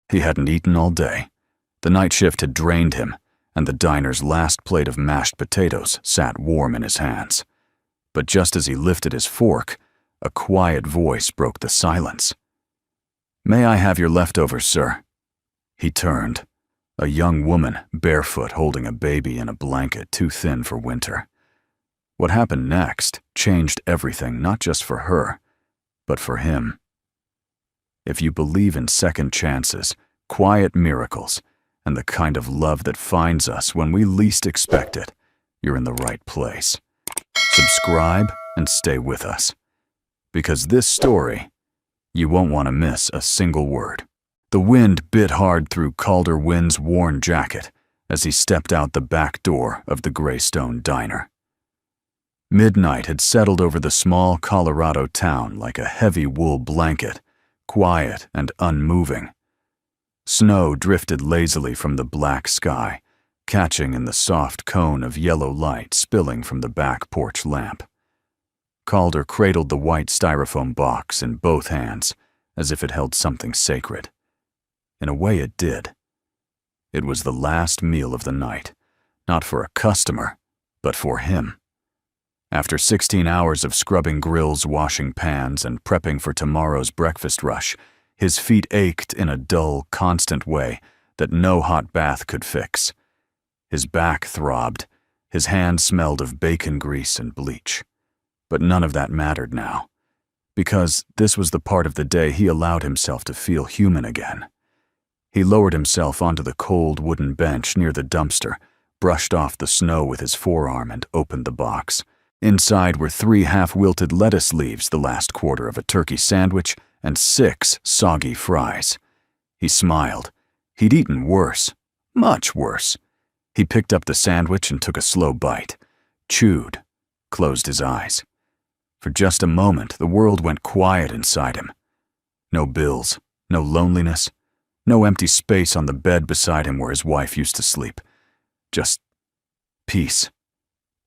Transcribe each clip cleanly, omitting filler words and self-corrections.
He hadn't eaten all day. The night shift had drained him, and the diner's last plate of mashed potatoes sat warm in his hands. But just as he lifted his fork, a quiet voice broke the silence. "May I have your leftovers, sir?" He turned. A young woman, barefoot, holding a baby in a blanket too thin for winter. What happened next changed everything, not just for her, but for him. If you believe in second chances, quiet miracles, and the kind of love that finds us when we least expect it, you're in the right place. Subscribe and stay with us. Because this story, you won't want to miss a single word. The wind bit hard through Calder Wynn's worn jacket as he stepped out the back door of the Greystone Diner. Midnight had settled over the small Colorado town like a heavy wool blanket, quiet and unmoving. Snow drifted lazily from the black sky, catching in the soft cone of yellow light spilling from the back porch lamp. Calder cradled the white styrofoam box in both hands, as if it held something sacred. In a way it did. It was the last meal of the night, not for a customer, but for him. After 16 hours of scrubbing grills, washing pans, and prepping for tomorrow's breakfast rush, his feet ached in a dull, constant way that no hot bath could fix. His back throbbed, his hands smelled of bacon grease and bleach. But none of that mattered now, because this was the part of the day he allowed himself to feel human again. He lowered himself onto the cold wooden bench near the dumpster, brushed off the snow with his forearm, and opened the box. Inside were 3 half-wilted lettuce leaves, the last quarter of a turkey sandwich, and 6 soggy fries. He smiled. He'd eaten worse, much worse. He picked up the sandwich and took a slow bite, chewed, closed his eyes. For just a moment, the world went quiet inside him. No bills, no loneliness, no empty space on the bed beside him where his wife used to sleep. Just peace.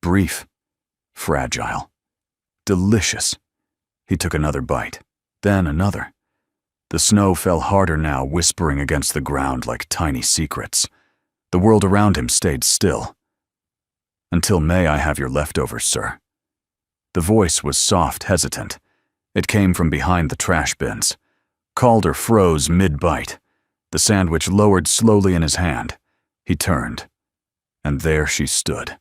Brief. Fragile. Delicious. He took another bite, then another. The snow fell harder now, whispering against the ground like tiny secrets. The world around him stayed still. "Until may I have your leftovers, sir?" The voice was soft, hesitant. It came from behind the trash bins. Calder froze mid-bite. The sandwich lowered slowly in his hand. He turned. And there she stood.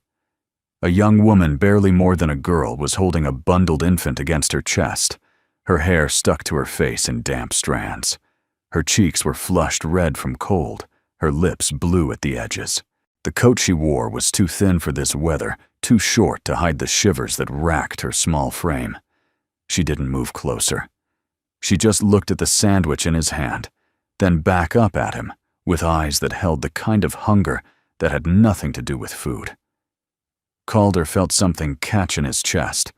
A young woman, barely more than a girl, was holding a bundled infant against her chest. Her hair stuck to her face in damp strands. Her cheeks were flushed red from cold, her lips blue at the edges. The coat she wore was too thin for this weather, too short to hide the shivers that racked her small frame. She didn't move closer. She just looked at the sandwich in his hand, then back up at him, with eyes that held the kind of hunger that had nothing to do with food. Calder felt something catch in his chest.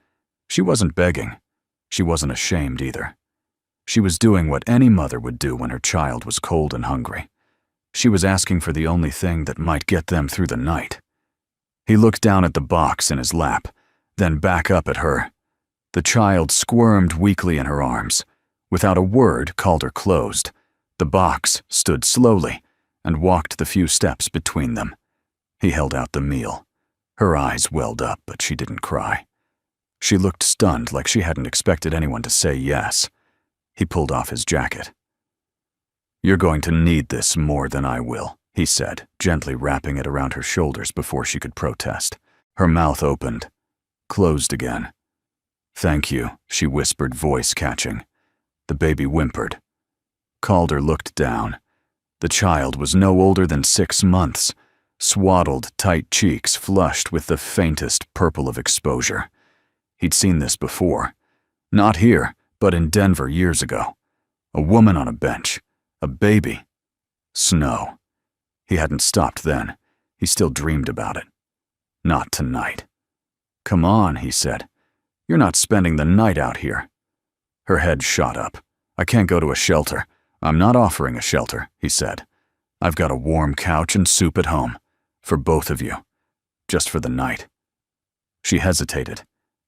She wasn't begging. She wasn't ashamed either. She was doing what any mother would do when her child was cold and hungry. She was asking for the only thing that might get them through the night. He looked down at the box in his lap, then back up at her. The child squirmed weakly in her arms. Without a word, Calder closed. The box stood slowly and walked the few steps between them. He held out the meal. Her eyes welled up, but she didn't cry. She looked stunned, like she hadn't expected anyone to say yes. He pulled off his jacket. "You're going to need this more than I will," he said, gently wrapping it around her shoulders before she could protest. Her mouth opened, closed again. "Thank you," she whispered, voice catching. The baby whimpered. Calder looked down. The child was no older than 6 months, swaddled, tight cheeks flushed with the faintest purple of exposure. He'd seen this before. Not here, but in Denver years ago. A woman on a bench. A baby. Snow. He hadn't stopped then. He still dreamed about it. Not tonight. "Come on," he said. "You're not spending the night out here." Her head shot up. "I can't go to a shelter. I'm not offering a shelter," he said. "I've got a warm couch and soup at home. For both of you. Just for the night." She hesitated.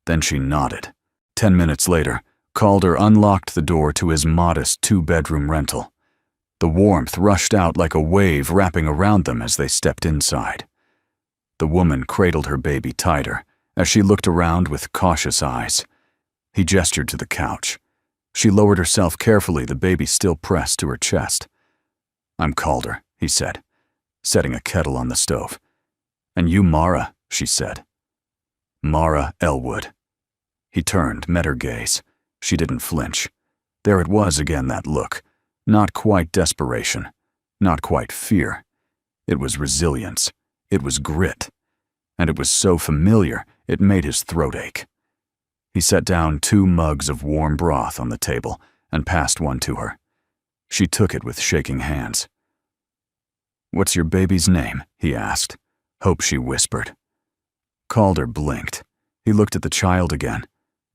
Then she nodded. 10 minutes later, Calder unlocked the door to his modest 2-bedroom rental. The warmth rushed out like a wave wrapping around them as they stepped inside. The woman cradled her baby tighter as she looked around with cautious eyes. He gestured to the couch. She lowered herself carefully, the baby still pressed to her chest. "I'm Calder," he said, setting a kettle on the stove. "And you, Mara," she said. "Mara Elwood." He turned, met her gaze. She didn't flinch. There it was again, that look. Not quite desperation. Not quite fear. It was resilience. It was grit. And it was so familiar, it made his throat ache. He set down 2 mugs of warm broth on the table and passed one to her. She took it with shaking hands. "What's your baby's name?" he asked. Hope she whispered. Calder blinked. He looked at the child again,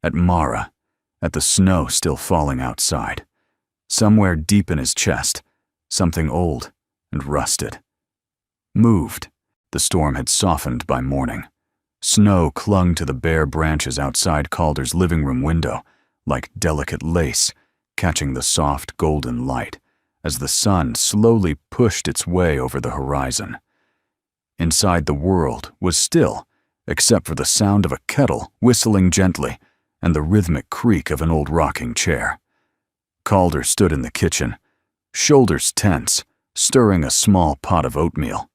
at Mara, at the snow still falling outside. Somewhere deep in his chest, something old and rusted. Moved. The storm had softened by morning. Snow clung to the bare branches outside Calder's living room window, like delicate lace, catching the soft golden light as the sun slowly pushed its way over the horizon. Inside, the world was still, except for the sound of a kettle whistling gently and the rhythmic creak of an old rocking chair. Calder stood in the kitchen, shoulders tense, stirring a small pot of oatmeal.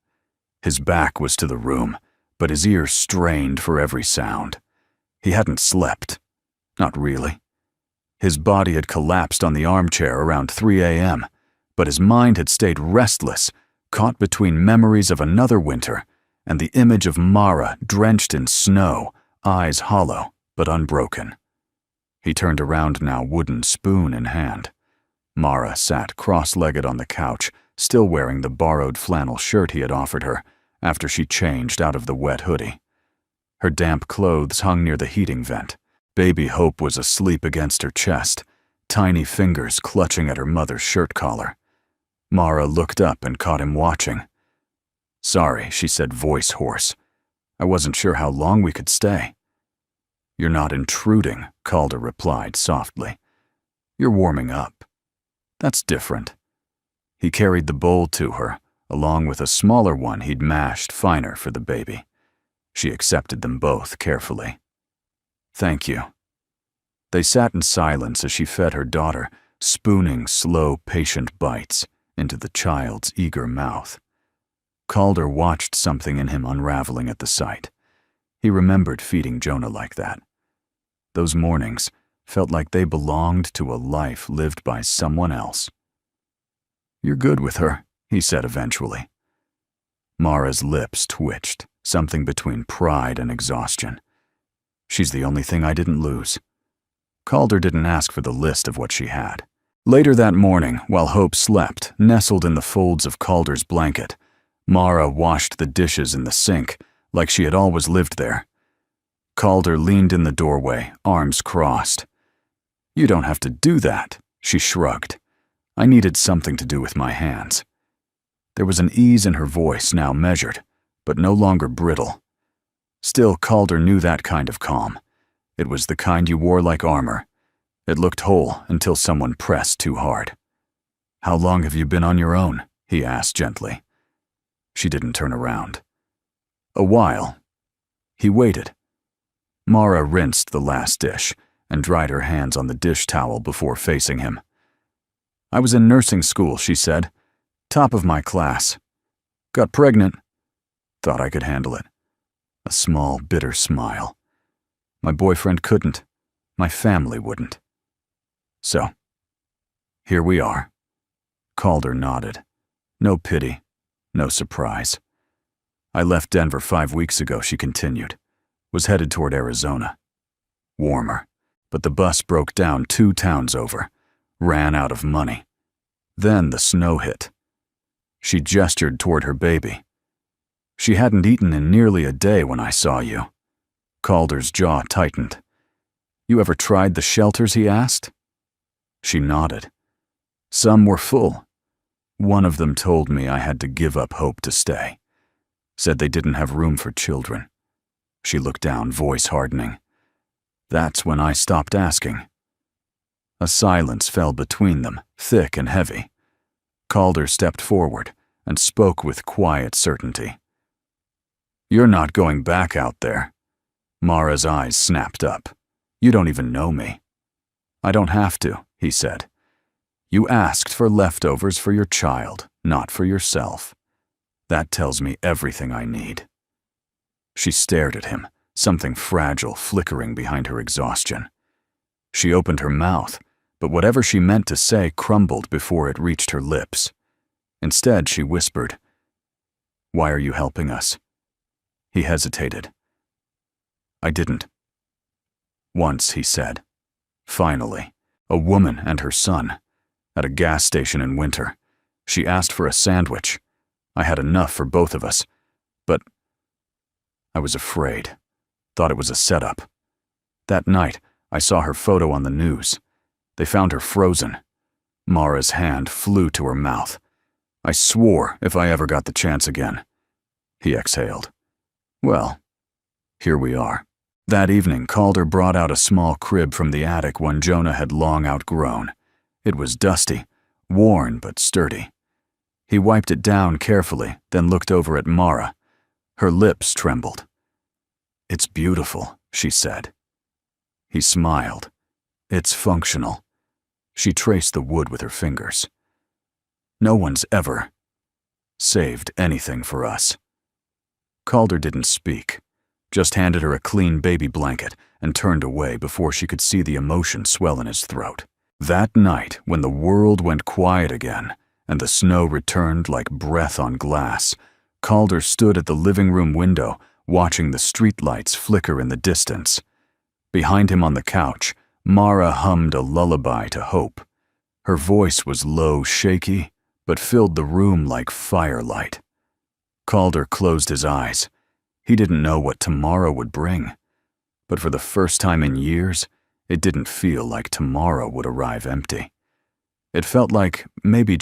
His back was to the room, but his ears strained for every sound. He hadn't slept. Not really. His body had collapsed on the armchair around 3 a.m., but his mind had stayed restless, caught between memories of another winter and the image of Mara drenched in snow, eyes hollow but unbroken. He turned around now, wooden spoon in hand. Mara sat cross-legged on the couch, still wearing the borrowed flannel shirt he had offered her after she changed out of the wet hoodie. Her damp clothes hung near the heating vent. Baby Hope was asleep against her chest, tiny fingers clutching at her mother's shirt collar. Mara looked up and caught him watching. "Sorry," she said, voice hoarse. "I wasn't sure how long we could stay." "You're not intruding," Calder replied softly. "You're warming up. That's different." He carried the bowl to her, along with a smaller one he'd mashed finer for the baby. She accepted them both carefully. "Thank you." They sat in silence as she fed her daughter, spooning slow, patient bites into the child's eager mouth. Calder watched something in him unraveling at the sight. He remembered feeding Jonah like that. Those mornings felt like they belonged to a life lived by someone else. "You're good with her," he said eventually. Mara's lips twitched, something between pride and exhaustion. "She's the only thing I didn't lose." Calder didn't ask for the list of what she had. Later that morning, while Hope slept, nestled in the folds of Calder's blanket, Mara washed the dishes in the sink like she had always lived there. Calder leaned in the doorway, arms crossed. "You don't have to do that," she shrugged. "I needed something to do with my hands." There was an ease in her voice, now measured, but no longer brittle. Still, Calder knew that kind of calm. It was the kind you wore like armor. It looked whole until someone pressed too hard. "How long have you been on your own?" he asked gently. She didn't turn around. "A while." He waited. Mara rinsed the last dish and dried her hands on the dish towel before facing him. "I was in nursing school," she said. "Top of my class. Got pregnant. Thought I could handle it." A small, bitter smile. "My boyfriend couldn't. My family wouldn't. So, here we are." Calder nodded. No pity, no surprise. "I left Denver 5 weeks ago," she continued. "Was headed toward Arizona. Warmer. But the bus broke down 2 towns over. Ran out of money. Then the snow hit." She gestured toward her baby. "She hadn't eaten in nearly a day when I saw you." Calder's jaw tightened. "You ever tried the shelters?" he asked. She nodded. "Some were full. One of them told me I had to give up hope to stay. Said they didn't have room for children." She looked down, voice hardening. "That's when I stopped asking." A silence fell between them, thick and heavy. Calder stepped forward and spoke with quiet certainty. "You're not going back out there." Mara's eyes snapped up. "You don't even know me." "I don't have to," he said. "You asked for leftovers for your child, not for yourself. That tells me everything I need." She stared at him, something fragile flickering behind her exhaustion. She opened her mouth, but whatever she meant to say crumbled before it reached her lips. Instead, she whispered, "Why are you helping us?" He hesitated. "I didn't." "Once," he said. "Finally, a woman and her son. At a gas station in winter. She asked for a sandwich. I had enough for both of us, but I was afraid. Thought it was a setup. That night, I saw her photo on the news. They found her frozen." Mara's hand flew to her mouth. "I swore if I ever got the chance again." He exhaled. "Well, here we are." That evening, Calder brought out a small crib from the attic one Jonah had long outgrown. It was dusty, worn but sturdy. He wiped it down carefully, then looked over at Mara. Her lips trembled. "It's beautiful," she said. He smiled. "It's functional." She traced the wood with her fingers. "No one's ever saved anything for us." Calder didn't speak, just handed her a clean baby blanket and turned away before she could see the emotion swell in his throat. That night, when the world went quiet again and the snow returned like breath on glass, Calder stood at the living room window, watching the streetlights flicker in the distance. Behind him on the couch, Mara hummed a lullaby to hope. Her voice was low, shaky, but filled the room like firelight. Calder closed his eyes. He didn't know what tomorrow would bring, but for the first time in years, it didn't feel like tomorrow would arrive empty. It felt like maybe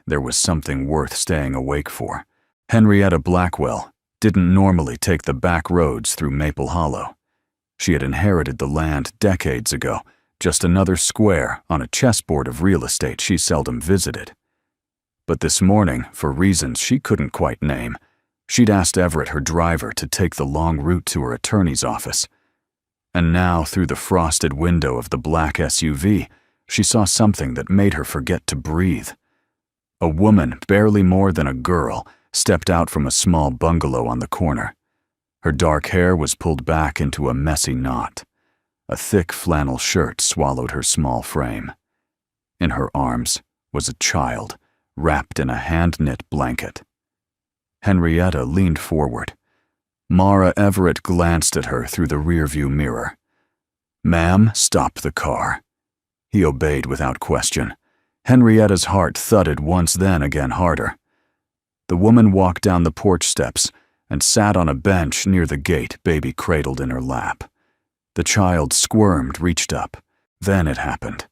there was something worth staying awake for. Henrietta Blackwell didn't normally take the back roads through Maple Hollow. She had inherited the land decades ago, just another square on a chessboard of real estate she seldom visited. But this morning, for reasons she couldn't quite name, she'd asked Everett, her driver, to take the long route to her attorney's office. And now, through the frosted window of the black SUV, she saw something that made her forget to breathe. A woman, barely more than a girl, stepped out from a small bungalow on the corner. Her dark hair was pulled back into a messy knot. A thick flannel shirt swallowed her small frame. In her arms was a child, wrapped in a hand-knit blanket. Henrietta leaned forward. Mara Everett glanced at her through the rearview mirror. "Ma'am, stop the car." He obeyed without question. Henrietta's heart thudded once, then again harder. The woman walked down the porch steps and sat on a bench near the gate, baby cradled in her lap. The child squirmed, reached up. Then it happened.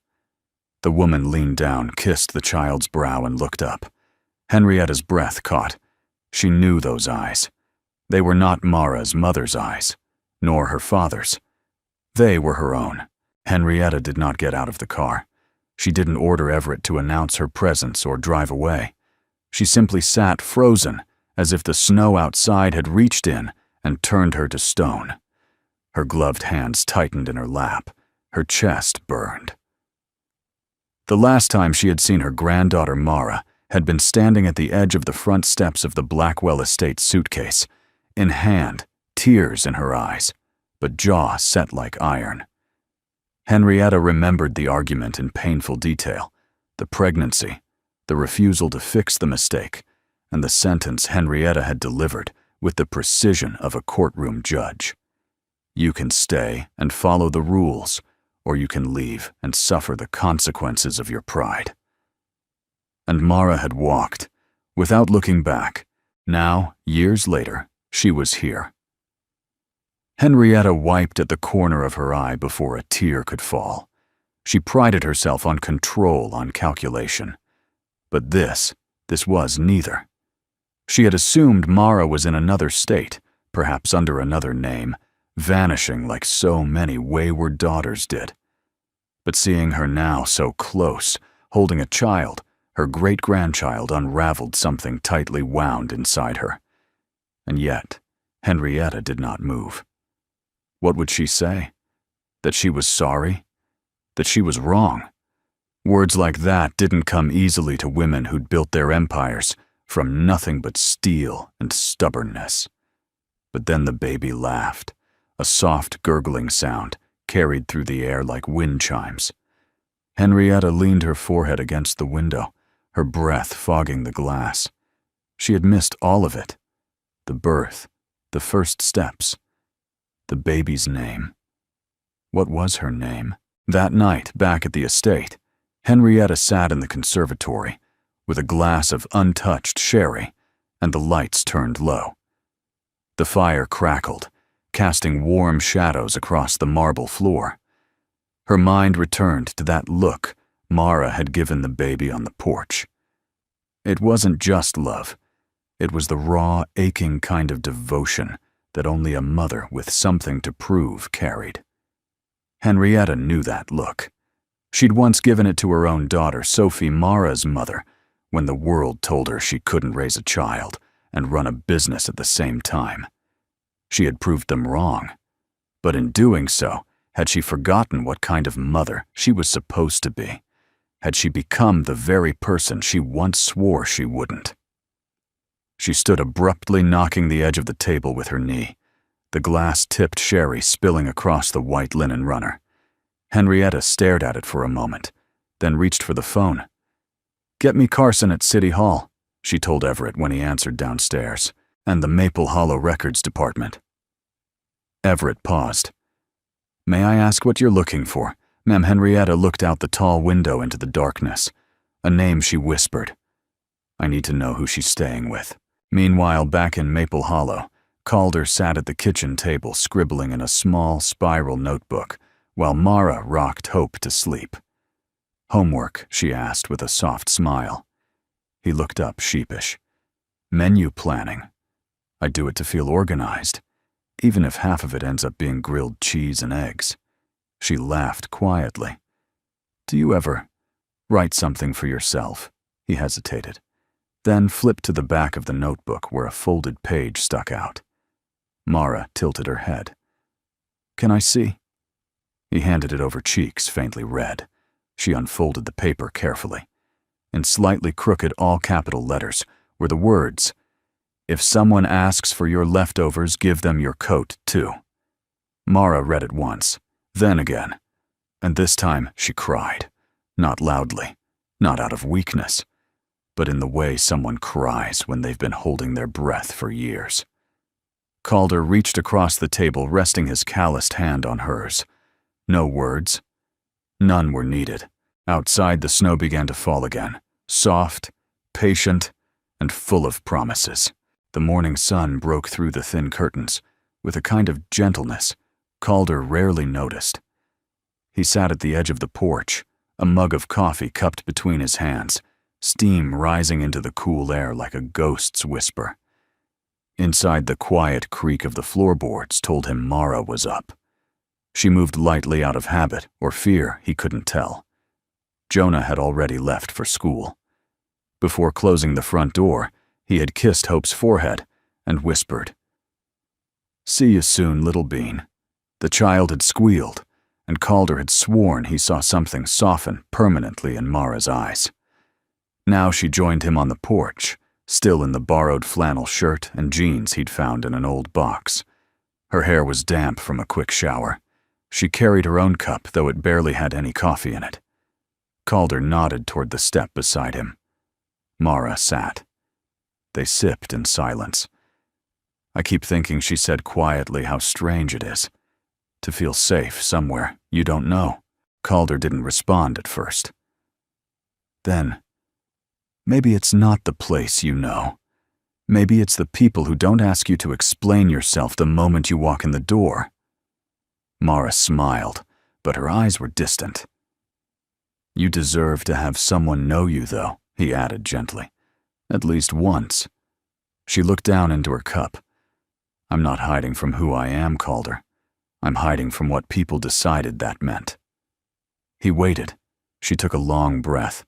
The woman leaned down, kissed the child's brow, and looked up. Henrietta's breath caught. She knew those eyes. They were not Mara's mother's eyes, nor her father's. They were her own. Henrietta did not get out of the car. She didn't order Everett to announce her presence or drive away. She simply sat frozen, as if the snow outside had reached in and turned her to stone. Her gloved hands tightened in her lap. Her chest burned. The last time she had seen her granddaughter Mara had been standing at the edge of the front steps of the Blackwell estate suitcase, in hand, tears in her eyes, but jaw set like iron. Henrietta remembered the argument in painful detail, the pregnancy, the refusal to fix the mistake, and the sentence Henrietta had delivered with the precision of a courtroom judge. You can stay and follow the rules, or you can leave and suffer the consequences of your pride. And Mara had walked, without looking back. Now, years later, she was here. Henrietta wiped at the corner of her eye before a tear could fall. She prided herself on control, on calculation. But this was neither. She had assumed Mara was in another state, perhaps under another name, vanishing like so many wayward daughters did. But seeing her now so close, holding a child, Her great-grandchild unraveled something tightly wound inside her. And yet, Henrietta did not move. What would she say? That she was sorry? That she was wrong? Words like that didn't come easily to women who'd built their empires from nothing but steel and stubbornness. But then the baby laughed, a soft gurgling sound carried through the air like wind chimes. Henrietta leaned her forehead against the window, her breath fogging the glass. She had missed all of it. The birth, the first steps, the baby's name. What was her name? That night, back at the estate, Henrietta sat in the conservatory with a glass of untouched sherry and the lights turned low. The fire crackled, casting warm shadows across the marble floor. Her mind returned to that look Mara had given the baby on the porch. It wasn't just love. It was the raw, aching kind of devotion that only a mother with something to prove carried. Henrietta knew that look. She'd once given it to her own daughter, Sophie, Mara's mother, when the world told her she couldn't raise a child and run a business at the same time. She had proved them wrong. But in doing so, had she forgotten what kind of mother she was supposed to be? Had she become the very person she once swore she wouldn't? She stood abruptly, knocking the edge of the table with her knee, the glass-tipped sherry spilling across the white linen runner. Henrietta stared at it for a moment, then reached for the phone. "Get me Carson at City Hall," she told Everett when he answered downstairs, "and the Maple Hollow Records Department." Everett paused. "May I ask what you're looking for?" Ma'am Henrietta looked out the tall window into the darkness. A name she whispered. "I need to know who she's staying with." Meanwhile, back in Maple Hollow, Calder sat at the kitchen table scribbling in a small spiral notebook, while Mara rocked Hope to sleep. "Homework?" she asked with a soft smile. He looked up, sheepish. "Menu planning. I do it to feel organized, even if half of it ends up being grilled cheese and eggs." She laughed quietly. "Do you ever write something for yourself?" He hesitated, then flipped to the back of the notebook where a folded page stuck out. Mara tilted her head. "Can I see?" He handed it over, cheeks faintly red. She unfolded the paper carefully. In slightly crooked all-capital letters were the words, "If someone asks for your leftovers, give them your coat, too." Mara read it once, then again, and this time she cried. Not loudly, not out of weakness, but in the way someone cries when they've been holding their breath for years. Calder reached across the table, resting his calloused hand on hers. No words. None were needed. Outside, the snow began to fall again, soft, patient, and full of promises. The morning sun broke through the thin curtains with a kind of gentleness Calder rarely noticed. He sat at the edge of the porch, a mug of coffee cupped between his hands, steam rising into the cool air like a ghost's whisper. Inside, the quiet creak of the floorboards told him Mara was up. She moved lightly out of habit or fear, he couldn't tell. Jonah had already left for school. Before closing the front door, he had kissed Hope's forehead and whispered, "See you soon, little bean." The child had squealed, and Calder had sworn he saw something soften permanently in Mara's eyes. Now she joined him on the porch, still in the borrowed flannel shirt and jeans he'd found in an old box. Her hair was damp from a quick shower. She carried her own cup, though it barely had any coffee in it. Calder nodded toward the step beside him. Mara sat. They sipped in silence. "I keep thinking," she said quietly, "how strange it is. To feel safe somewhere you don't know." Calder didn't respond at first. Then, "Maybe it's not the place you know. Maybe it's the people who don't ask you to explain yourself the moment you walk in the door." Mara smiled, but her eyes were distant. "You deserve to have someone know you, though," he added gently. "At least once." She looked down into her cup. "I'm not hiding from who I am, Calder. I'm hiding from what people decided that meant." He waited. She took a long breath.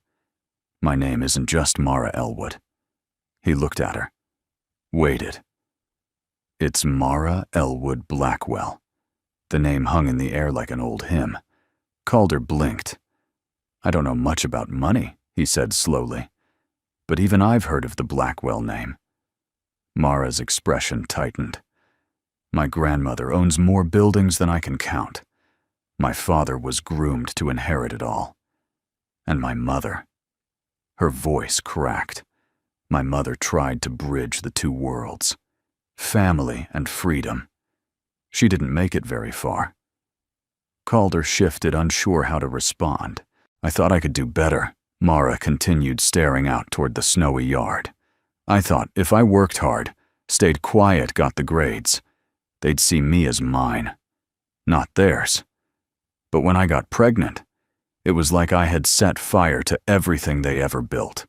My name isn't just Mara Elwood." He looked at her, waited. "It's Mara Elwood Blackwell." The name hung in the air like an old hymn. Calder blinked. "I don't know much about money," he said slowly, "but even I've heard of the Blackwell name." Mara's expression tightened. "My grandmother owns more buildings than I can count. My father was groomed to inherit it all. And my mother." Her voice cracked. "My mother tried to bridge the two worlds. Family and freedom. She didn't make it very far." Calder shifted, unsure how to respond. "I thought I could do better." Mara continued, staring out toward the snowy yard. "I thought if I worked hard, stayed quiet, got the grades, they'd see me as mine, not theirs. But when I got pregnant, it was like I had set fire to everything they ever built."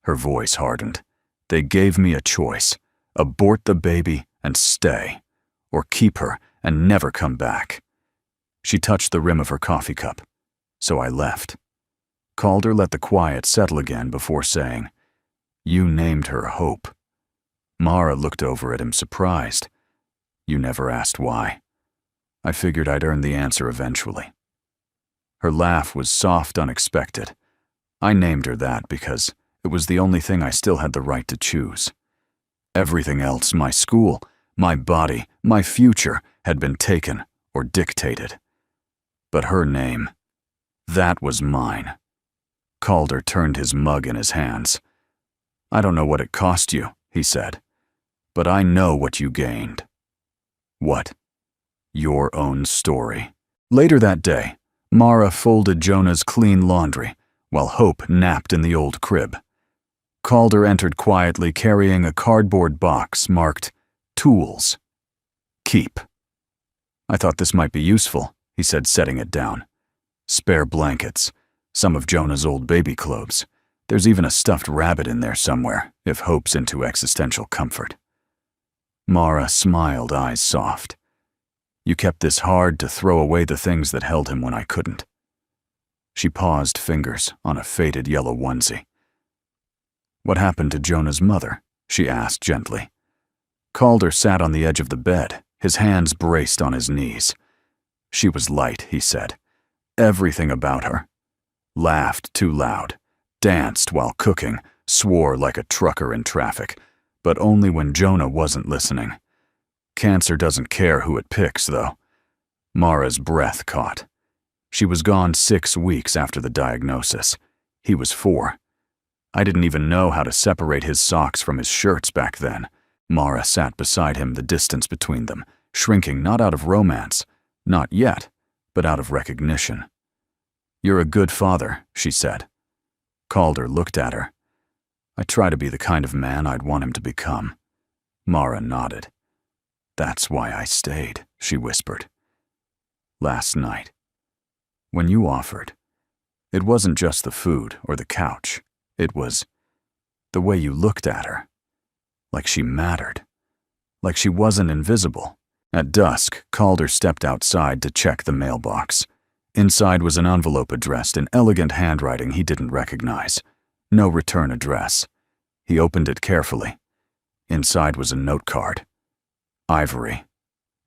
Her voice hardened. "They gave me a choice: abort the baby and stay, or keep her and never come back." She touched the rim of her coffee cup. "So I left." Calder let the quiet settle again before saying, "You named her Hope." Mara looked over at him, surprised. "You never asked why." "I figured I'd earn the answer eventually." Her laugh was soft, unexpected. "I named her that because it was the only thing I still had the right to choose. Everything else, my school, my body, my future, had been taken or dictated. But her name, that was mine." Calder turned his mug in his hands. "I don't know what it cost you," he said, "but I know what you gained." "What?" "Your own story." Later that day, Mara folded Jonah's clean laundry while Hope napped in the old crib. Calder entered quietly, carrying a cardboard box marked "Tools. Keep." "I thought this might be useful," he said, setting it down. "Spare blankets, some of Jonah's old baby clothes. There's even a stuffed rabbit in there somewhere, if Hope's into existential comfort." Mara smiled, eyes soft. "You kept this hard to throw away the things that held him when I couldn't." She paused, fingers on a faded yellow onesie. "What happened to Jonah's mother?" she asked gently. Calder sat on the edge of the bed, his hands braced on his knees. "She was light," he said. "Everything about her. Laughed too loud, danced while cooking, swore like a trucker in traffic, but only when Jonah wasn't listening. Cancer doesn't care who it picks, though." Mara's breath caught. She was gone 6 weeks after the diagnosis. He was 4. I didn't even know how to separate his socks from his shirts back then. Mara sat beside him, the distance between them, shrinking not out of romance, not yet, but out of recognition. "You're a good father," she said. Calder looked at her. "I try to be the kind of man I'd want him to become." Mara nodded. "That's why I stayed," she whispered. "Last night, when you offered, it wasn't just the food or the couch. It was the way you looked at her. Like she mattered. Like she wasn't invisible." At dusk, Calder stepped outside to check the mailbox. Inside was an envelope addressed in elegant handwriting he didn't recognize. No return address. He opened it carefully. Inside was a note card. Ivory.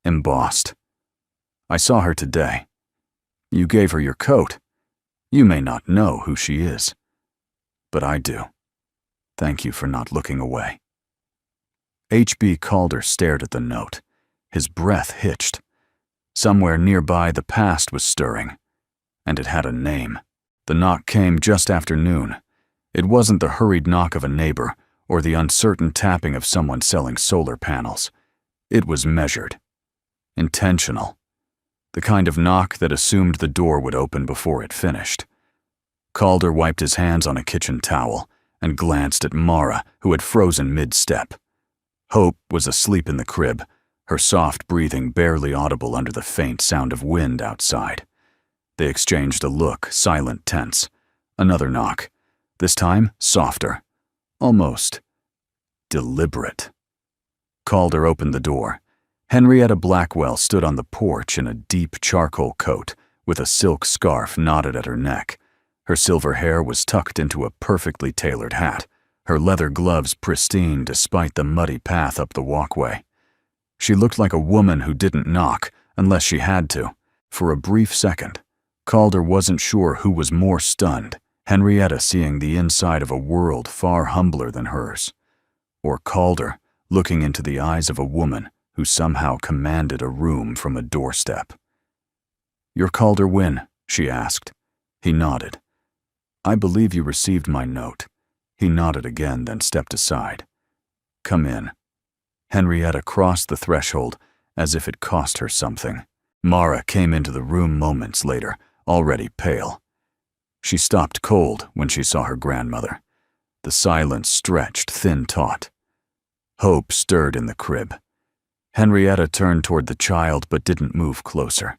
Embossed. "I saw her today. You gave her your coat. You may not know who she is. But I do. Thank you for not looking away." H.B. Calder stared at the note. His breath hitched. Somewhere nearby, the past was stirring. And it had a name. The knock came just after noon. It wasn't the hurried knock of a neighbor or the uncertain tapping of someone selling solar panels. It was measured. Intentional. The kind of knock that assumed the door would open before it finished. Calder wiped his hands on a kitchen towel and glanced at Mara, who had frozen mid-step. Hope was asleep in the crib, her soft breathing barely audible under the faint sound of wind outside. They exchanged a look, silent, tense. Another knock. This time, softer. Almost deliberate. Calder opened the door. Henrietta Blackwell stood on the porch in a deep charcoal coat with a silk scarf knotted at her neck. Her silver hair was tucked into a perfectly tailored hat, her leather gloves pristine despite the muddy path up the walkway. She looked like a woman who didn't knock unless she had to. For a brief second, Calder wasn't sure who was more stunned, Henrietta seeing the inside of a world far humbler than hers, or Calder looking into the eyes of a woman who somehow commanded a room from a doorstep. "You're Calder Wynne?" she asked. He nodded. "I believe you received my note." He nodded again, then stepped aside. "Come in." Henrietta crossed the threshold as if it cost her something. Mara came into the room moments later, already pale. She stopped cold when she saw her grandmother. The silence stretched thin taut. Hope stirred in the crib. Henrietta turned toward the child but didn't move closer.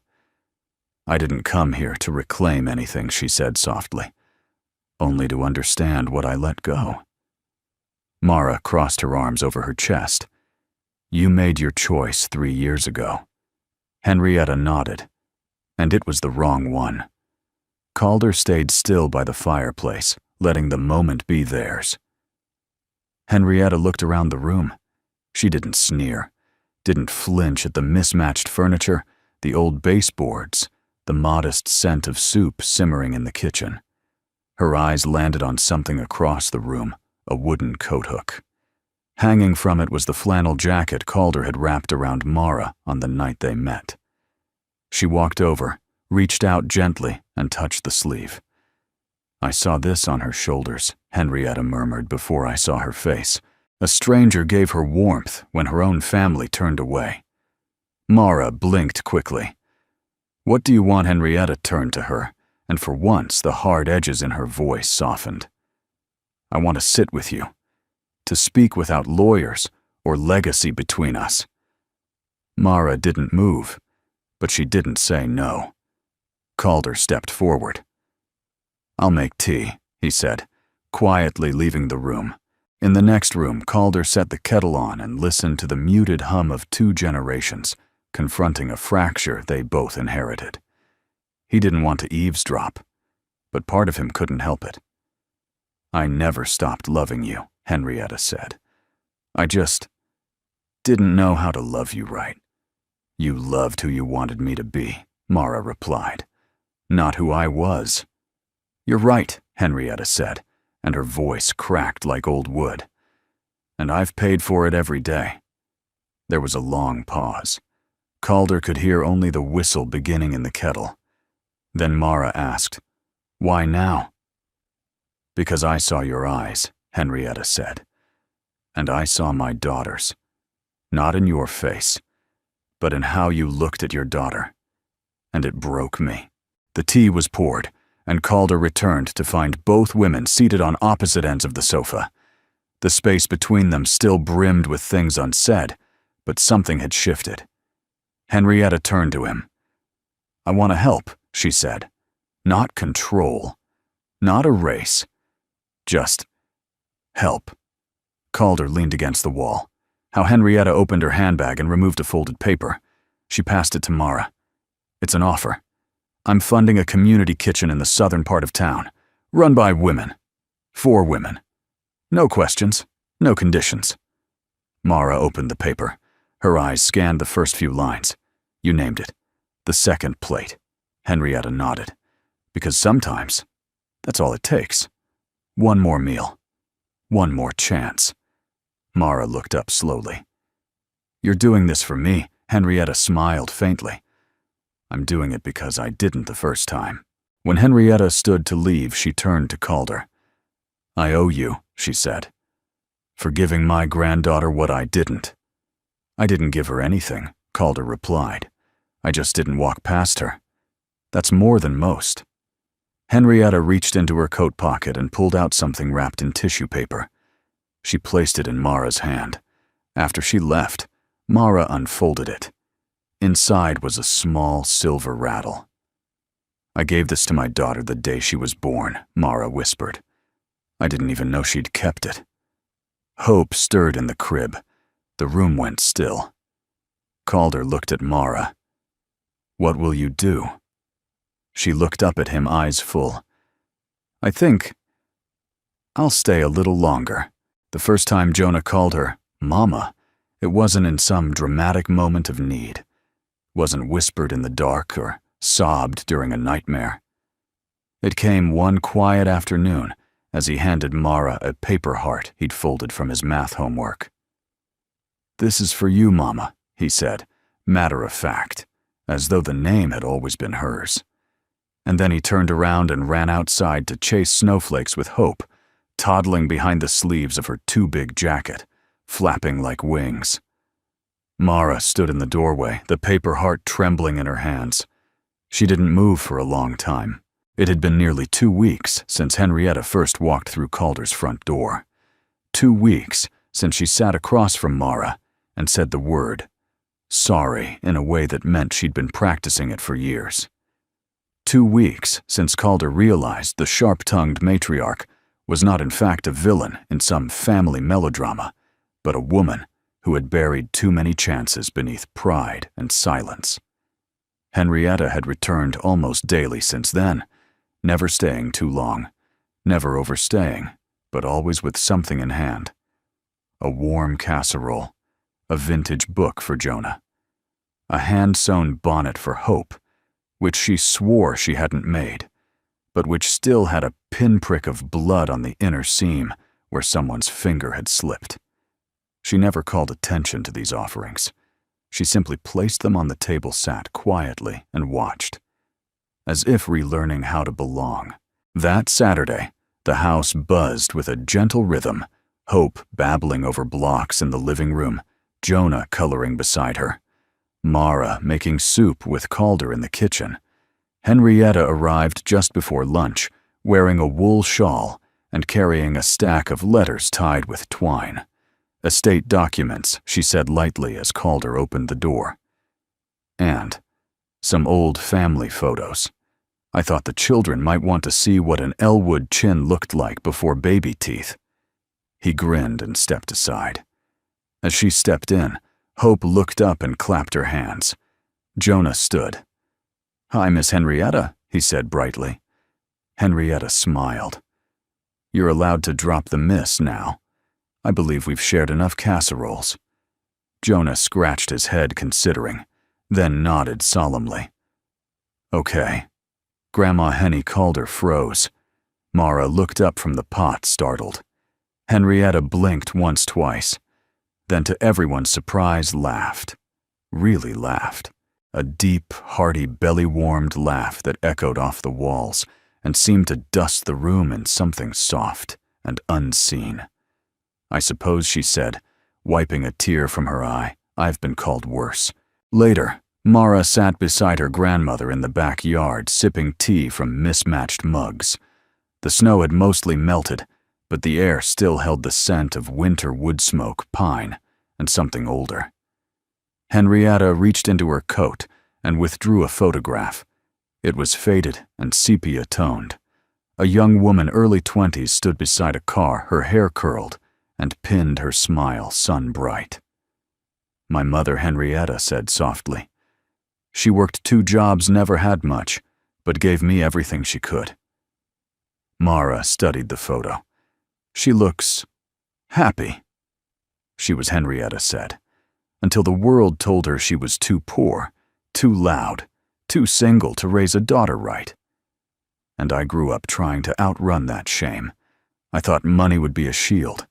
"I didn't come here to reclaim anything," she said softly. "Only to understand what I let go." Mara crossed her arms over her chest. "You made your choice 3 years ago." Henrietta nodded, and it was the wrong one. Calder stayed still by the fireplace, letting the moment be theirs. Henrietta looked around the room. She didn't sneer, didn't flinch at the mismatched furniture, the old baseboards, the modest scent of soup simmering in the kitchen. Her eyes landed on something across the room, a wooden coat hook. Hanging from it was the flannel jacket Calder had wrapped around Mara on the night they met. She walked over, reached out gently, and touched the sleeve. "I saw this on her shoulders," Henrietta murmured before I saw her face. A stranger gave her warmth when her own family turned away. Mara blinked quickly. "What do you want?" Henrietta turned to her, and for once the hard edges in her voice softened. "I want to sit with you, to speak without lawyers or legacy between us." Mara didn't move, but she didn't say no. Calder stepped forward. "I'll make tea," he said, quietly leaving the room. In the next room, Calder set the kettle on and listened to the muted hum of 2 generations, confronting a fracture they both inherited. He didn't want to eavesdrop, but part of him couldn't help it. "I never stopped loving you," Henrietta said. "I just didn't know how to love you right." "You loved who you wanted me to be," Mara replied. "Not who I was." "You're right," Henrietta said, and her voice cracked like old wood. "And I've paid for it every day." There was a long pause. Calder could hear only the whistle beginning in the kettle. Then Mara asked, "Why now?" "Because I saw your eyes," Henrietta said. "And I saw my daughter's. Not in your face, but in how you looked at your daughter. And it broke me." The tea was poured, and Calder returned to find both women seated on opposite ends of the sofa. The space between them still brimmed with things unsaid, but something had shifted. Henrietta turned to him. "I want to help," she said. "Not control. Not erase. Just help." Calder leaned against the wall. How Henrietta opened her handbag and removed a folded paper. She passed it to Mara. "It's an offer. I'm funding a community kitchen in the southern part of town, run by women. For women. No questions, no conditions." Mara opened the paper. Her eyes scanned the first few lines. "You named it. The second plate." Henrietta nodded. "Because sometimes, that's all it takes. One more meal. One more chance." Mara looked up slowly. "You're doing this for me," Henrietta smiled faintly. "I'm doing it because I didn't the first time." When Henrietta stood to leave, she turned to Calder. "I owe you," she said, "for giving my granddaughter what I didn't." "I didn't give her anything," Calder replied. "I just didn't walk past her. That's more than most." Henrietta reached into her coat pocket and pulled out something wrapped in tissue paper. She placed it in Mara's hand. After she left, Mara unfolded it. Inside was a small silver rattle. "I gave this to my daughter the day she was born," Mara whispered. "I didn't even know she'd kept it." Hope stirred in the crib. The room went still. Calder looked at Mara. "What will you do?" She looked up at him, eyes full. I think I'll stay a little longer." The first time Jonah called her Mama, it wasn't in some dramatic moment of need. Wasn't whispered in the dark or sobbed during a nightmare. It came one quiet afternoon as he handed Mara a paper heart he'd folded from his math homework. "This is for you, Mama," he said, matter of fact, as though the name had always been hers. And then he turned around and ran outside to chase snowflakes with Hope, toddling behind the sleeves of her too-big jacket, flapping like wings. Mara stood in the doorway, the paper heart trembling in her hands. She didn't move for a long time. It had been nearly 2 weeks since Henrietta first walked through Calder's front door. 2 weeks since she sat across from Mara and said the word, sorry, in a way that meant she'd been practicing it for years. 2 weeks since Calder realized the sharp-tongued matriarch was not in fact a villain in some family melodrama, but a woman who had buried too many chances beneath pride and silence. Henrietta had returned almost daily since then, never staying too long, never overstaying, but always with something in hand. A warm casserole, a vintage book for Jonah, a hand-sewn bonnet for Hope, which she swore she hadn't made, but which still had a pinprick of blood on the inner seam where someone's finger had slipped. She never called attention to these offerings. She simply placed them on the table, sat quietly, and watched, as if relearning how to belong. That Saturday, the house buzzed with a gentle rhythm, Hope babbling over blocks in the living room, Jonah coloring beside her, Mara making soup with Calder in the kitchen. Henrietta arrived just before lunch, wearing a wool shawl and carrying a stack of letters tied with twine. "Estate documents," she said lightly as Calder opened the door. "And some old family photos. I thought the children might want to see what an Elwood chin looked like before baby teeth." He grinned and stepped aside. As she stepped in, Hope looked up and clapped her hands. Jonah stood. "Hi, Miss Henrietta," he said brightly. Henrietta smiled. "You're allowed to drop the miss now. I believe we've shared enough casseroles." Jonah scratched his head considering, then nodded solemnly. "Okay." Grandma Henny Calder froze. Mara looked up from the pot, startled. Henrietta blinked once, twice, then to everyone's surprise laughed. Really laughed. A deep, hearty, belly-warmed laugh that echoed off the walls and seemed to dust the room in something soft and unseen. "I suppose," she said, wiping a tear from her eye, "I've been called worse." Later, Mara sat beside her grandmother in the backyard, sipping tea from mismatched mugs. The snow had mostly melted, but the air still held the scent of winter wood smoke, pine, and something older. Henrietta reached into her coat and withdrew a photograph. It was faded and sepia-toned. A young woman, early 20s, stood beside a car, her hair curled, and pinned her smile sun-bright. "My mother, Henrietta," said softly. "She worked 2 jobs, never had much, but gave me everything she could." Mara studied the photo. "She looks happy." She was Henrietta said, until the world told her she was too poor, too loud, too single to raise a daughter right. And I grew up trying to outrun that shame. I thought money would be a shield.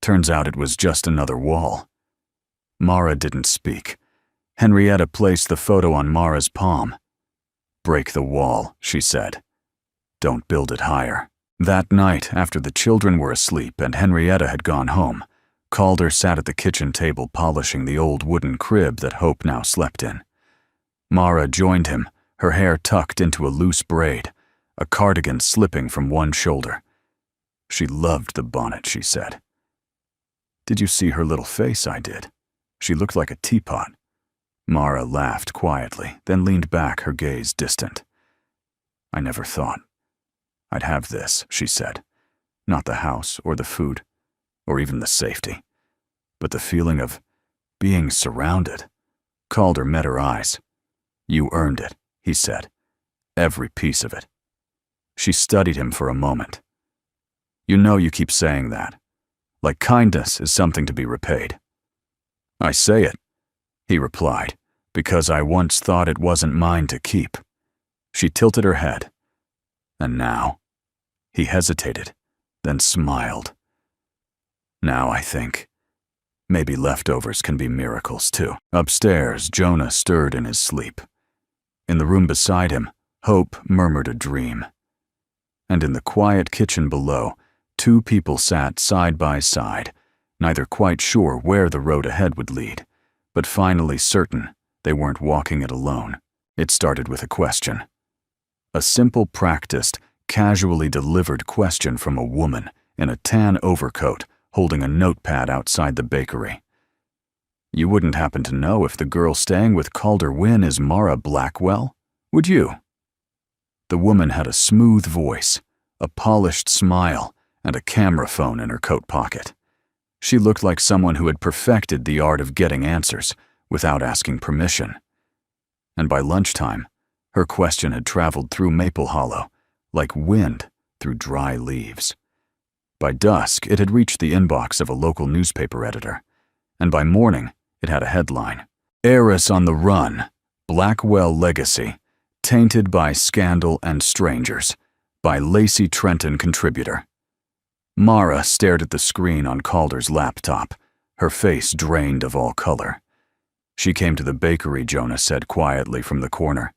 Turns out it was just another wall. Mara didn't speak. Henrietta placed the photo on Mara's palm. "Break the wall," she said. "Don't build it higher." That night, after the children were asleep and Henrietta had gone home, Calder sat at the kitchen table polishing the old wooden crib that Hope now slept in. Mara joined him, her hair tucked into a loose braid, a cardigan slipping from one shoulder. She loved the bonnet, she said. "Did you see her little face?" I did. "She looked like a teapot." Mara laughed quietly, then leaned back, her gaze distant. "I never thought I'd have this," she said. "Not the house or the food, or even the safety, but the feeling of being surrounded." Calder met her eyes. "You earned it," he said. "Every piece of it." She studied him for a moment. You know you keep saying that. Like kindness is something to be repaid. I say it, he replied, because I once thought it wasn't mine to keep. She tilted her head. And now? He hesitated, then smiled. Now I think. Maybe leftovers can be miracles too. Upstairs, Jonah stirred in his sleep. In the room beside him, Hope murmured a dream. And in the quiet kitchen below, two people sat side by side, neither quite sure where the road ahead would lead, but finally certain they weren't walking it alone. It started with a question. A simple, practiced, casually delivered question from a woman in a tan overcoat holding a notepad outside the bakery. You wouldn't happen to know if the girl staying with Calder Wynn is Mara Blackwell, would you? The woman had a smooth voice, a polished smile, and a camera phone in her coat pocket. She looked like someone who had perfected the art of getting answers without asking permission. And by lunchtime, her question had traveled through Maple Hollow, like wind through dry leaves. By dusk, it had reached the inbox of a local newspaper editor, and by morning, it had a headline. Heiress on the Run, Blackwell Legacy, Tainted by Scandal and Strangers, by Lacey Trenton contributor. Mara stared at the screen on Calder's laptop, her face drained of all color. She came to the bakery, Jonah said quietly from the corner.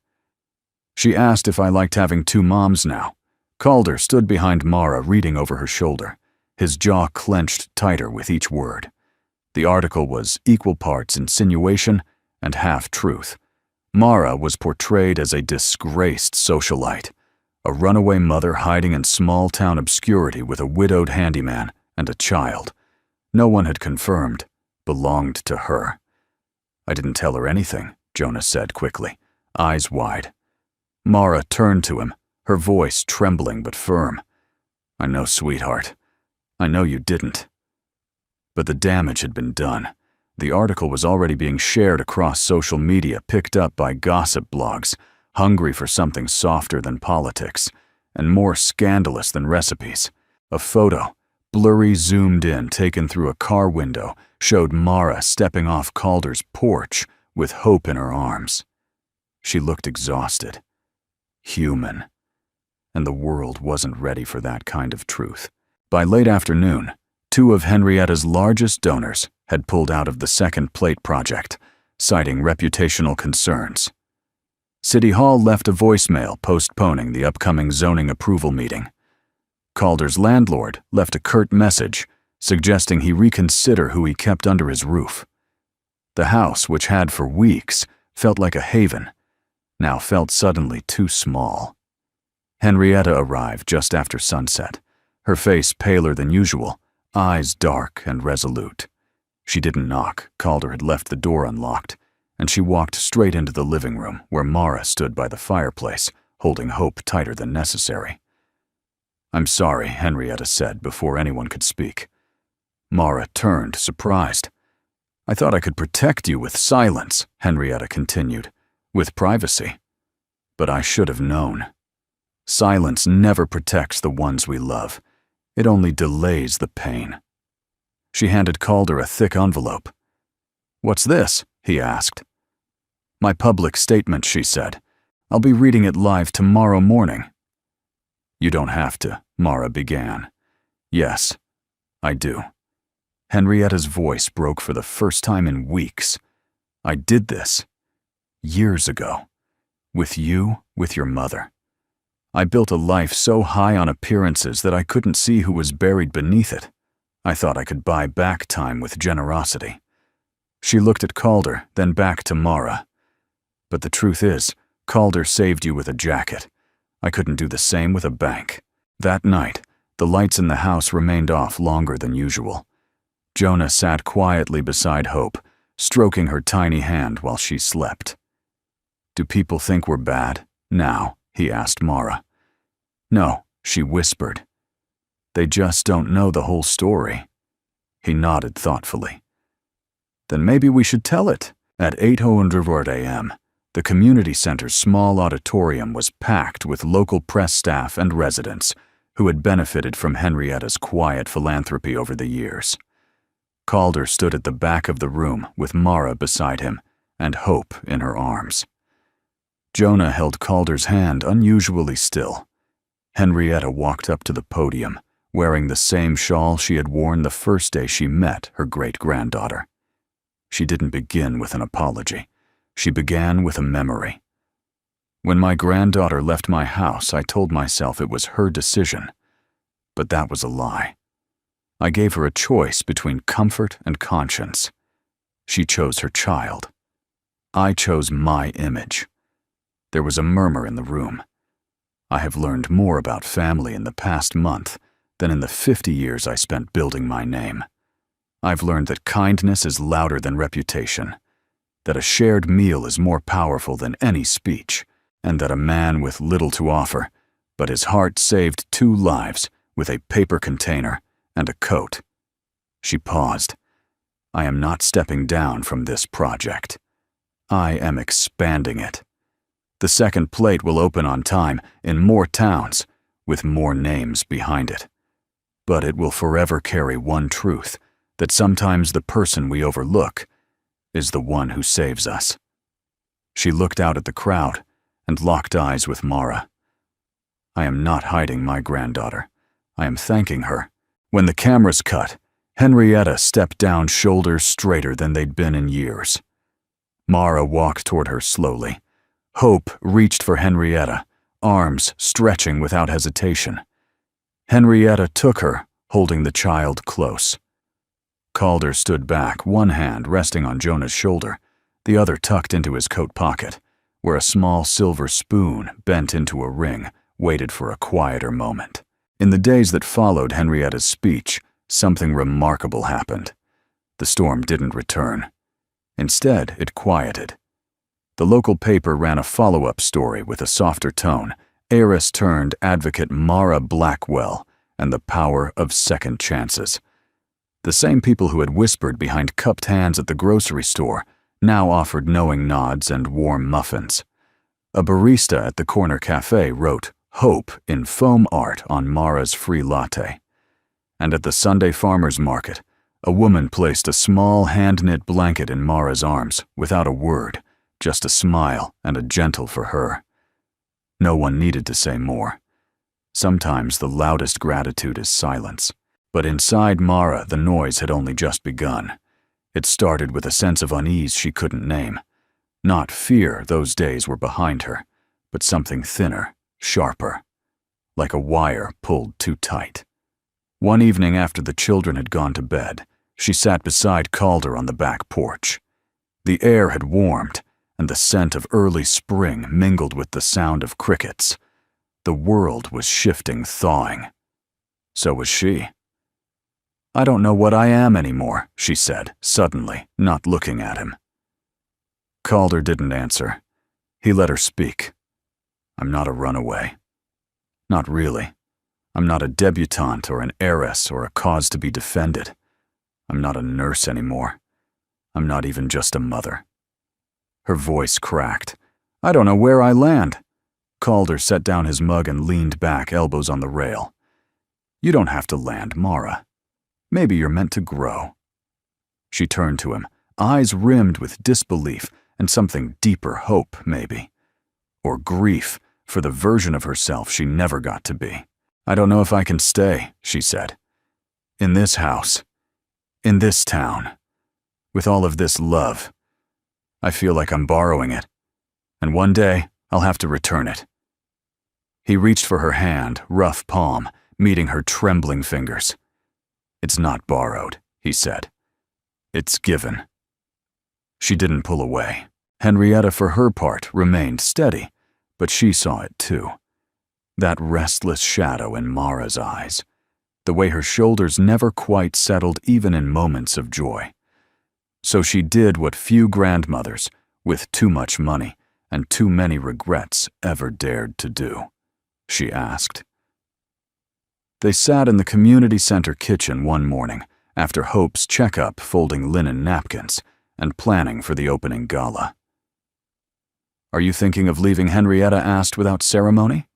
She asked if I liked having two moms now. Calder stood behind Mara, reading over her shoulder, his jaw clenched tighter with each word. The article was equal parts insinuation and half-truth. Mara was portrayed as a disgraced socialite, a runaway mother hiding in small-town obscurity with a widowed handyman and a child. No one had confirmed, belonged to her. I didn't tell her anything, Jonah said quickly, eyes wide. Mara turned to him, her voice trembling but firm. I know, sweetheart. I know you didn't. But the damage had been done. The article was already being shared across social media, picked up by gossip blogs, hungry for something softer than politics, and more scandalous than recipes. A photo, blurry zoomed in, taken through a car window, showed Mara stepping off Calder's porch with Hope in her arms. She looked exhausted. Human. And the world wasn't ready for that kind of truth. By late afternoon, two of Henrietta's largest donors had pulled out of the Second Plate project, citing reputational concerns. City Hall left a voicemail postponing the upcoming zoning approval meeting. Calder's landlord left a curt message suggesting he reconsider who he kept under his roof. The house, which had for weeks felt like a haven, now felt suddenly too small. Henrietta arrived just after sunset, her face paler than usual, eyes dark and resolute. She didn't knock. Calder had left the door unlocked, and she walked straight into the living room where Mara stood by the fireplace, holding Hope tighter than necessary. I'm sorry, Henrietta said before anyone could speak. Mara turned, surprised. I thought I could protect you with silence, Henrietta continued, with privacy. But I should have known. Silence never protects the ones we love. It only delays the pain. She handed Calder a thick envelope. What's this? He asked. My public statement, she said. I'll be reading it live tomorrow morning. You don't have to, Mara began. Yes, I do. Henrietta's voice broke for the first time in weeks. I did this. Years ago. With you, with your mother. I built a life so high on appearances that I couldn't see who was buried beneath it. I thought I could buy back time with generosity. She looked at Calder, then back to Mara. But the truth is, Calder saved you with a jacket. I couldn't do the same with a bank. That night, the lights in the house remained off longer than usual. Jonah sat quietly beside Hope, stroking her tiny hand while she slept. Do people think we're bad, now? He asked Mara. No, she whispered. They just don't know the whole story. He nodded thoughtfully. Then maybe we should tell it. At 8:00 a.m., The community center's small auditorium was packed with local press staff and residents who had benefited from Henrietta's quiet philanthropy over the years. Calder stood at the back of the room with Mara beside him and Hope in her arms. Jonah held Calder's hand unusually still. Henrietta walked up to the podium, wearing the same shawl she had worn the first day she met her great-granddaughter. She didn't begin with an apology. She began with a memory. When my granddaughter left my house, I told myself it was her decision. But that was a lie. I gave her a choice between comfort and conscience. She chose her child. I chose my image. There was a murmur in the room. I have learned more about family in the past month than in the 50 years I spent building my name. I've learned that kindness is louder than reputation, that a shared meal is more powerful than any speech, and that a man with little to offer, but his heart saved 2 lives with a paper container and a coat. She paused. I am not stepping down from this project. I am expanding it. The second plate will open on time in more towns, with more names behind it. But it will forever carry one truth, that sometimes the person we overlook is the one who saves us. She looked out at the crowd and locked eyes with Mara. I am not hiding my granddaughter. I am thanking her. When the cameras cut, Henrietta stepped down shoulders straighter than they'd been in years. Mara walked toward her slowly. Hope reached for Henrietta, arms stretching without hesitation. Henrietta took her, holding the child close. Calder stood back, one hand resting on Jonah's shoulder, the other tucked into his coat pocket, where a small silver spoon, bent into a ring, waited for a quieter moment. In the days that followed Henrietta's speech, something remarkable happened. The storm didn't return. Instead, it quieted. The local paper ran a follow-up story with a softer tone, heiress-turned-advocate Mara Blackwell and the power of second chances. The same people who had whispered behind cupped hands at the grocery store now offered knowing nods and warm muffins. A barista at the corner cafe wrote "Hope" in foam art on Mara's free latte. And at the Sunday farmers market, a woman placed a small hand-knit blanket in Mara's arms without a word, just a smile and a gentle for her. No one needed to say more. Sometimes the loudest gratitude is silence. But inside Mara, the noise had only just begun. It started with a sense of unease she couldn't name. Not fear, those days were behind her, but something thinner, sharper, like a wire pulled too tight. One evening after the children had gone to bed, she sat beside Calder on the back porch. The air had warmed, and the scent of early spring mingled with the sound of crickets. The world was shifting, thawing. So was she. I don't know what I am anymore, she said, suddenly, not looking at him. Calder didn't answer. He let her speak. I'm not a runaway. Not really. I'm not a debutante or an heiress or a cause to be defended. I'm not a nurse anymore. I'm not even just a mother. Her voice cracked. I don't know where I land. Calder set down his mug and leaned back, elbows on the rail. You don't have to land, Mara. Maybe you're meant to grow. She turned to him, eyes rimmed with disbelief and something deeper, hope, maybe. Or grief for the version of herself she never got to be. I don't know if I can stay, she said. In this house. In this town. With all of this love. I feel like I'm borrowing it. And one day, I'll have to return it. He reached for her hand, rough palm, meeting her trembling fingers. It's not borrowed, he said. It's given. She didn't pull away. Henrietta, for her part, remained steady, but she saw it too. That restless shadow in Mara's eyes. The way her shoulders never quite settled even in moments of joy. So she did what few grandmothers, with too much money and too many regrets, ever dared to do. She asked. They sat in the community center kitchen one morning, after Hope's checkup, folding linen napkins and planning for the opening gala. "Are you thinking of leaving?" Henrietta asked without ceremony.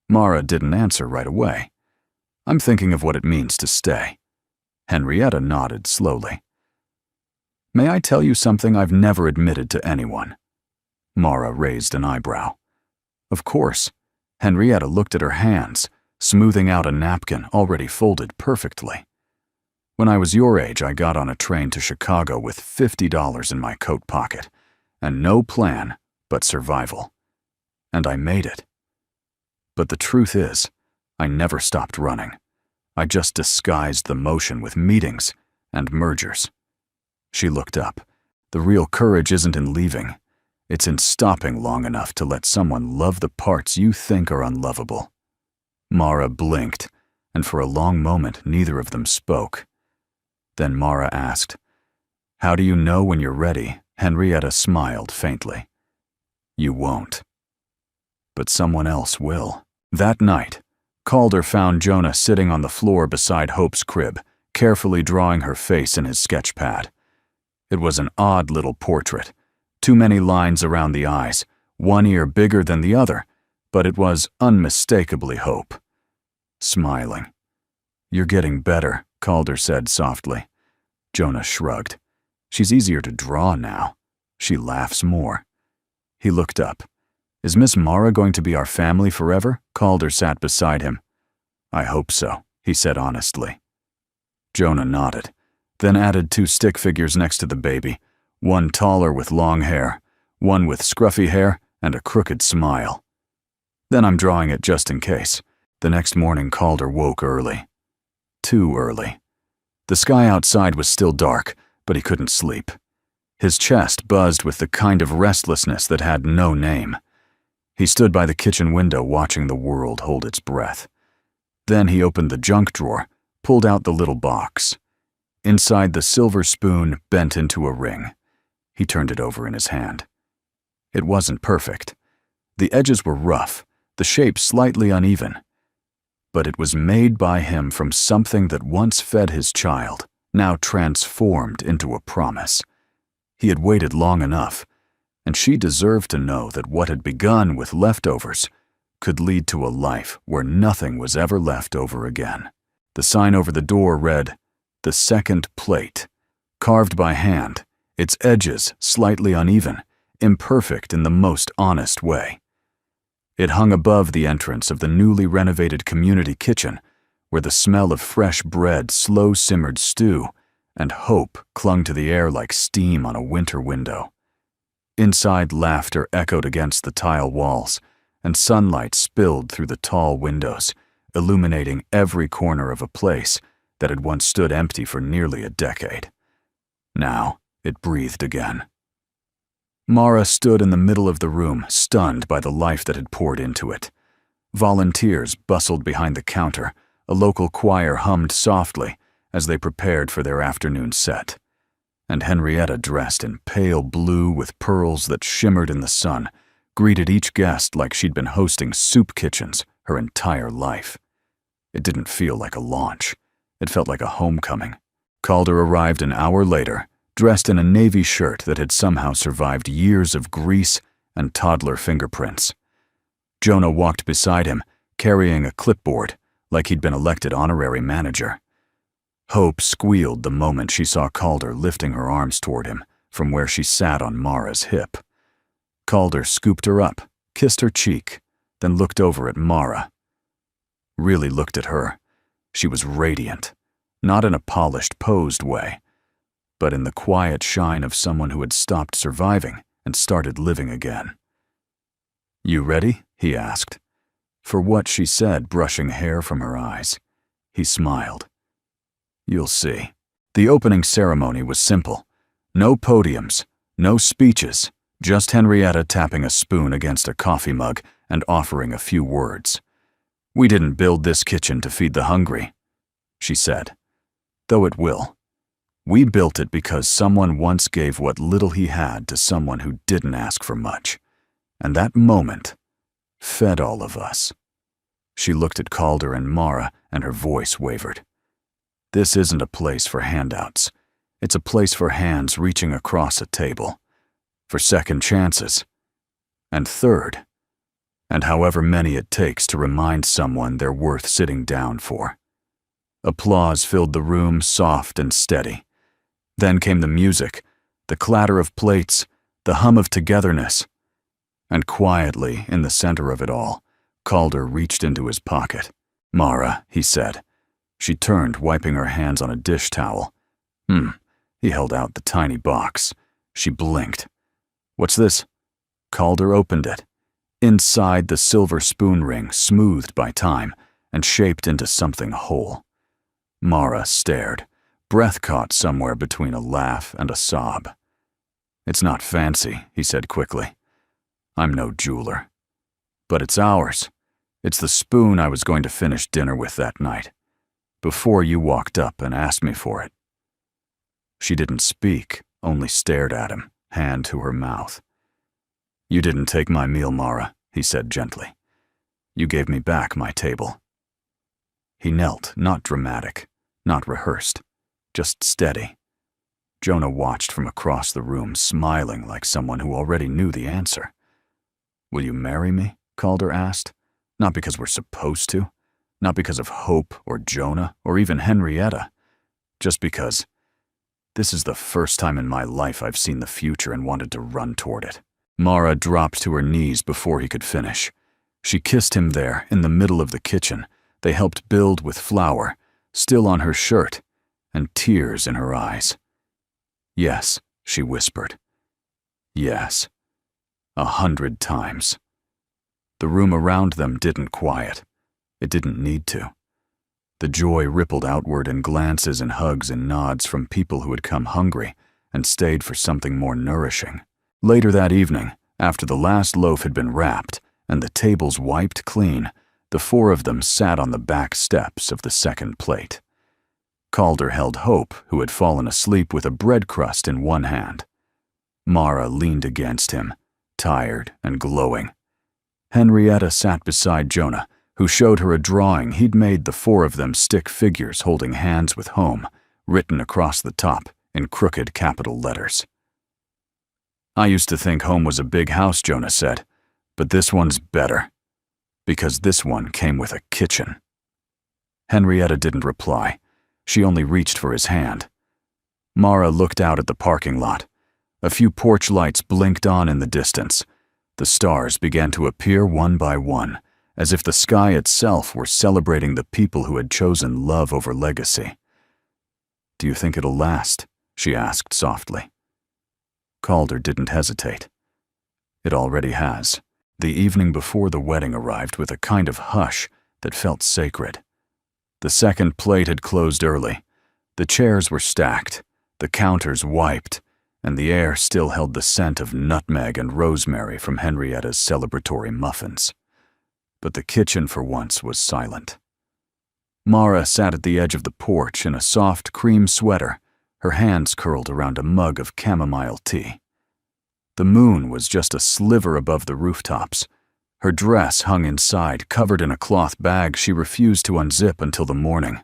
Mara didn't answer right away. "I'm thinking of what it means to stay." Henrietta nodded slowly. "May I tell you something I've never admitted to anyone?" Mara raised an eyebrow. "Of course." Henrietta looked at her hands, smoothing out a napkin already folded perfectly. "When I was your age, I got on a train to Chicago with $50 in my coat pocket, and no plan but survival. And I made it. But the truth is, I never stopped running. I just disguised the motion with meetings and mergers." She looked up. "The real courage isn't in leaving. It's in stopping long enough to let someone love the parts you think are unlovable." Mara blinked, and for a long moment neither of them spoke. Then Mara asked, "How do you know when you're ready?" Henrietta smiled faintly. "You won't. But someone else will." That night, Calder found Jonah sitting on the floor beside Hope's crib, carefully drawing her face in his sketch pad. It was an odd little portrait. Too many lines around the eyes, one ear bigger than the other, but it was unmistakably Hope. Smiling. "You're getting better," Calder said softly. Jonah shrugged. "She's easier to draw now. She laughs more." He looked up. "Is Miss Mara going to be our family forever?" Calder sat beside him. "I hope so," he said honestly. Jonah nodded, then added 2 stick figures next to the baby, one taller with long hair, one with scruffy hair and a crooked smile. "Then I'm drawing it just in case." The next morning Calder woke early. Too early. The sky outside was still dark, but he couldn't sleep. His chest buzzed with the kind of restlessness that had no name. He stood by the kitchen window watching the world hold its breath. Then he opened the junk drawer, pulled out the little box. Inside, the silver spoon bent into a ring. He turned it over in his hand. It wasn't perfect. The edges were rough, the shape slightly uneven. But it was made by him from something that once fed his child, now transformed into a promise. He had waited long enough, and she deserved to know that what had begun with leftovers could lead to a life where nothing was ever left over again. The sign over the door read, "The Second Plate," carved by hand, its edges slightly uneven, imperfect in the most honest way. It hung above the entrance of the newly renovated community kitchen, where the smell of fresh bread, slow-simmered stew, and hope clung to the air like steam on a winter window. Inside, laughter echoed against the tile walls, and sunlight spilled through the tall windows, illuminating every corner of a place that had once stood empty for nearly a decade. Now, it breathed again. Mara stood in the middle of the room, stunned by the life that had poured into it. Volunteers bustled behind the counter, a local choir hummed softly as they prepared for their afternoon set. And Henrietta, dressed in pale blue with pearls that shimmered in the sun, greeted each guest like she'd been hosting soup kitchens her entire life. It didn't feel like a launch. It felt like a homecoming. Calder arrived an hour later, dressed in a navy shirt that had somehow survived years of grease and toddler fingerprints. Jonah walked beside him, carrying a clipboard, like he'd been elected honorary manager. Hope squealed the moment she saw Calder lifting her arms toward him from where she sat on Mara's hip. Calder scooped her up, kissed her cheek, then looked over at Mara. Really looked at her. She was radiant, not in a polished, posed way, but in the quiet shine of someone who had stopped surviving and started living again. "You ready?" he asked. "For what?" she said, brushing hair from her eyes. He smiled. "You'll see." The opening ceremony was simple. No podiums, no speeches, just Henrietta tapping a spoon against a coffee mug and offering a few words. "We didn't build this kitchen to feed the hungry," she said, "though it will. We built it because someone once gave what little he had to someone who didn't ask for much. And that moment fed all of us." She looked at Calder and Mara, and her voice wavered. "This isn't a place for handouts. It's a place for hands reaching across a table. For second chances. and third, and however many it takes to remind someone they're worth sitting down for. Applause filled the room, soft and steady. Then came the music, the clatter of plates, the hum of togetherness. And quietly, in the center of it all, Calder reached into his pocket. "Mara," he said. She turned, wiping her hands on a dish towel. He held out the tiny box. She blinked. "What's this?" Calder opened it. Inside, the silver spoon ring, smoothed by time, and shaped into something whole. Mara stared, breath caught somewhere between a laugh and a sob. "It's not fancy," he said quickly. "I'm no jeweler. But it's ours. It's the spoon I was going to finish dinner with that night, before you walked up and asked me for it." She didn't speak, only stared at him, hand to her mouth. "You didn't take my meal, Mara," he said gently. "You gave me back my table." He knelt, not dramatic, not rehearsed, just steady. Jonah watched from across the room, smiling like someone who already knew the answer. "Will you marry me?" Calder asked. "Not because we're supposed to, not because of Hope or Jonah or even Henrietta, just because this is the first time in my life I've seen the future and wanted to run toward it." Mara dropped to her knees before he could finish. She kissed him there, in the middle of the kitchen. They helped build with flour, still on her shirt, and tears in her eyes. "Yes," she whispered. "Yes." 100 times. The room around them didn't quiet. It didn't need to. The joy rippled outward in glances and hugs and nods from people who had come hungry and stayed for something more nourishing. Later that evening, after the last loaf had been wrapped and the tables wiped clean, the four of them sat on the back steps of the second plate. Calder held Hope, who had fallen asleep with a bread crust in one hand. Mara leaned against him, tired and glowing. Henrietta sat beside Jonah, who showed her a drawing he'd made the four of them stick figures holding hands with home, written across the top in crooked capital letters. "I used to think home was a big house," Jonah said, "but this one's better, because this one came with a kitchen." Henrietta didn't reply. She only reached for his hand. Mara looked out at the parking lot. A few porch lights blinked on in the distance. The stars began to appear one by one, as if the sky itself were celebrating the people who had chosen love over legacy. "Do you think it'll last?" she asked softly. Calder didn't hesitate. "It already has." The evening before the wedding arrived with a kind of hush that felt sacred. The second plate had closed early. The chairs were stacked, the counters wiped, and the air still held the scent of nutmeg and rosemary from Henrietta's celebratory muffins. But the kitchen for once was silent. Mara sat at the edge of the porch in a soft cream sweater, her hands curled around a mug of chamomile tea. The moon was just a sliver above the rooftops. Her dress hung inside, covered in a cloth bag she refused to unzip until the morning.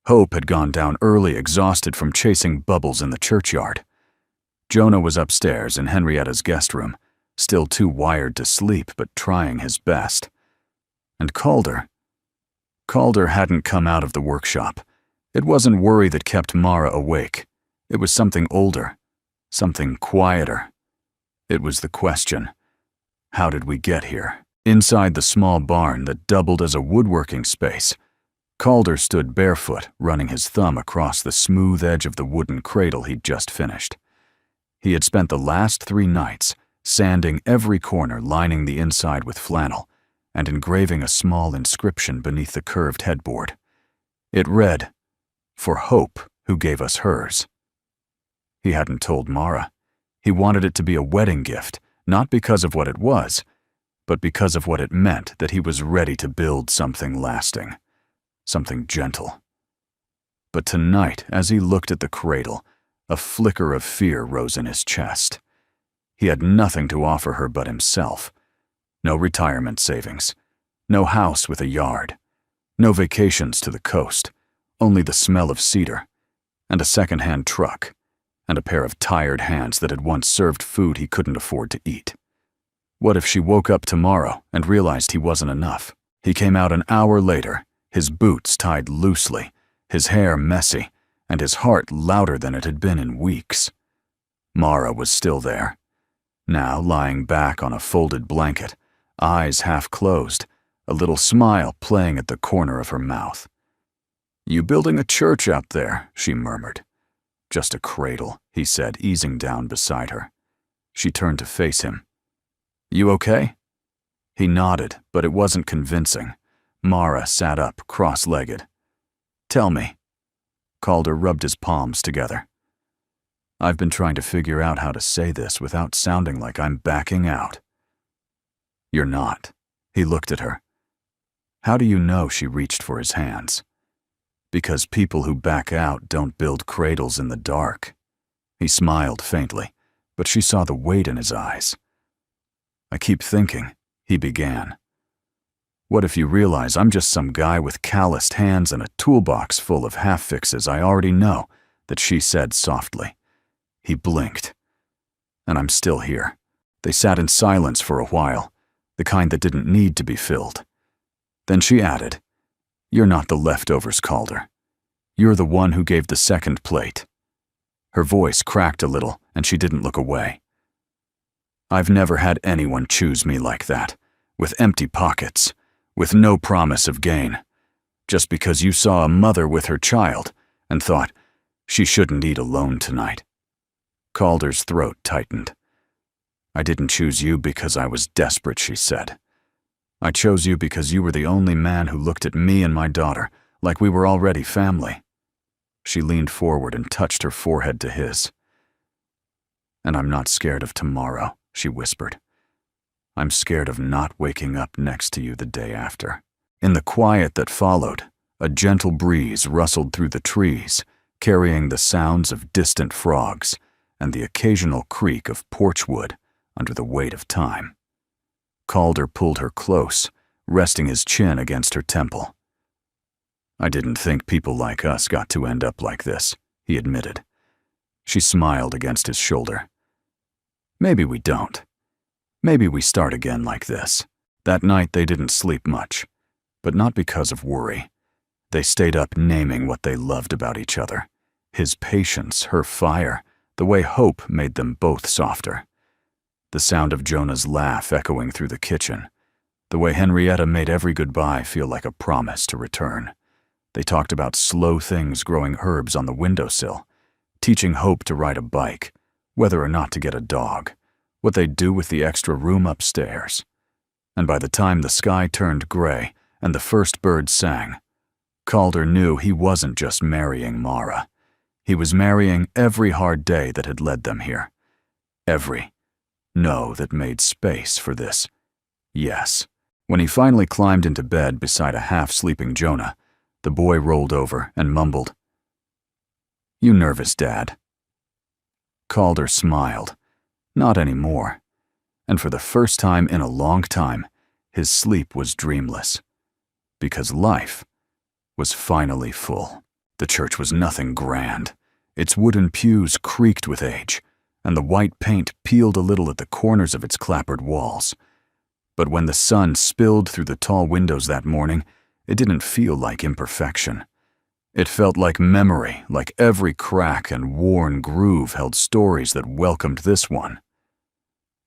Hope had gone down early, exhausted from chasing bubbles in the churchyard. Jonah was upstairs in Henrietta's guest room, still too wired to sleep but trying his best. And Calder hadn't come out of the workshop. It wasn't worry that kept Mara awake. It was something older, something quieter. It was the question, how did we get here? Inside the small barn that doubled as a woodworking space, Calder stood barefoot, running his thumb across the smooth edge of the wooden cradle he'd just finished. He had spent the last 3 nights sanding every corner, lining the inside with flannel, and engraving a small inscription beneath the curved headboard. It read, "For Hope, who gave us hers." He hadn't told Mara. He wanted it to be a wedding gift, not because of what it was, but because of what it meant that he was ready to build something lasting, something gentle. But tonight, as he looked at the cradle, a flicker of fear rose in his chest. He had nothing to offer her but himself. No retirement savings, no house with a yard, no vacations to the coast, only the smell of cedar, and a second-hand truck, and a pair of tired hands that had once served food he couldn't afford to eat. What if she woke up tomorrow and realized he wasn't enough? He came out an hour later, his boots tied loosely, his hair messy, and his heart louder than it had been in weeks. Mara was still there, now lying back on a folded blanket, eyes half closed, a little smile playing at the corner of her mouth. "You building a church out there?" she murmured. "Just a cradle," he said, easing down beside her. She turned to face him. "You okay?" He nodded, but it wasn't convincing. Mara sat up, cross-legged. "Tell me." Calder rubbed his palms together. "I've been trying to figure out how to say this without sounding like I'm backing out." "You're not." He looked at her. How do you know she reached for his hands? "Because people who back out don't build cradles in the dark." He smiled faintly, but she saw the weight in his eyes. "I keep thinking," he began. "What if you realize I'm just some guy with calloused hands and a toolbox full of half-fixes I already know," that she said softly. He blinked. "And I'm still here." They sat in silence for a while, the kind that didn't need to be filled. Then she added, "You're not the leftovers, Calder. You're the one who gave the second plate." Her voice cracked a little, and she didn't look away. "I've never had anyone choose me like that, with empty pockets, with no promise of gain, just because you saw a mother with her child and thought she shouldn't eat alone tonight." Calder's throat tightened. "I didn't choose you because I was desperate," she said. "I chose you because you were the only man who looked at me and my daughter like we were already family." She leaned forward and touched her forehead to his. "And I'm not scared of tomorrow," she whispered. "I'm scared of not waking up next to you the day after." In the quiet that followed, a gentle breeze rustled through the trees, carrying the sounds of distant frogs and the occasional creak of porch wood under the weight of time. Calder pulled her close, resting his chin against her temple. "I didn't think people like us got to end up like this," he admitted. She smiled against his shoulder. "Maybe we don't. Maybe we start again like this." That night they didn't sleep much, but not because of worry. They stayed up naming what they loved about each other. His patience, her fire, the way hope made them both softer. The sound of Jonah's laugh echoing through the kitchen. The way Henrietta made every goodbye feel like a promise to return. They talked about slow things growing herbs on the windowsill, teaching Hope to ride a bike, whether or not to get a dog, what they'd do with the extra room upstairs. And by the time the sky turned gray and the first bird sang, Calder knew he wasn't just marrying Mara. He was marrying every hard day that had led them here. Every no that made space for this yes. When he finally climbed into bed beside a half-sleeping Jonah, the boy rolled over and mumbled, "You nervous, Dad?" Calder smiled. Not anymore. And for the first time in a long time, his sleep was dreamless. Because life was finally full. The church was nothing grand. Its wooden pews creaked with age, and the white paint peeled a little at the corners of its clappered walls. But when the sun spilled through the tall windows that morning, it didn't feel like imperfection. It felt like memory, like every crack and worn groove held stories that welcomed this one.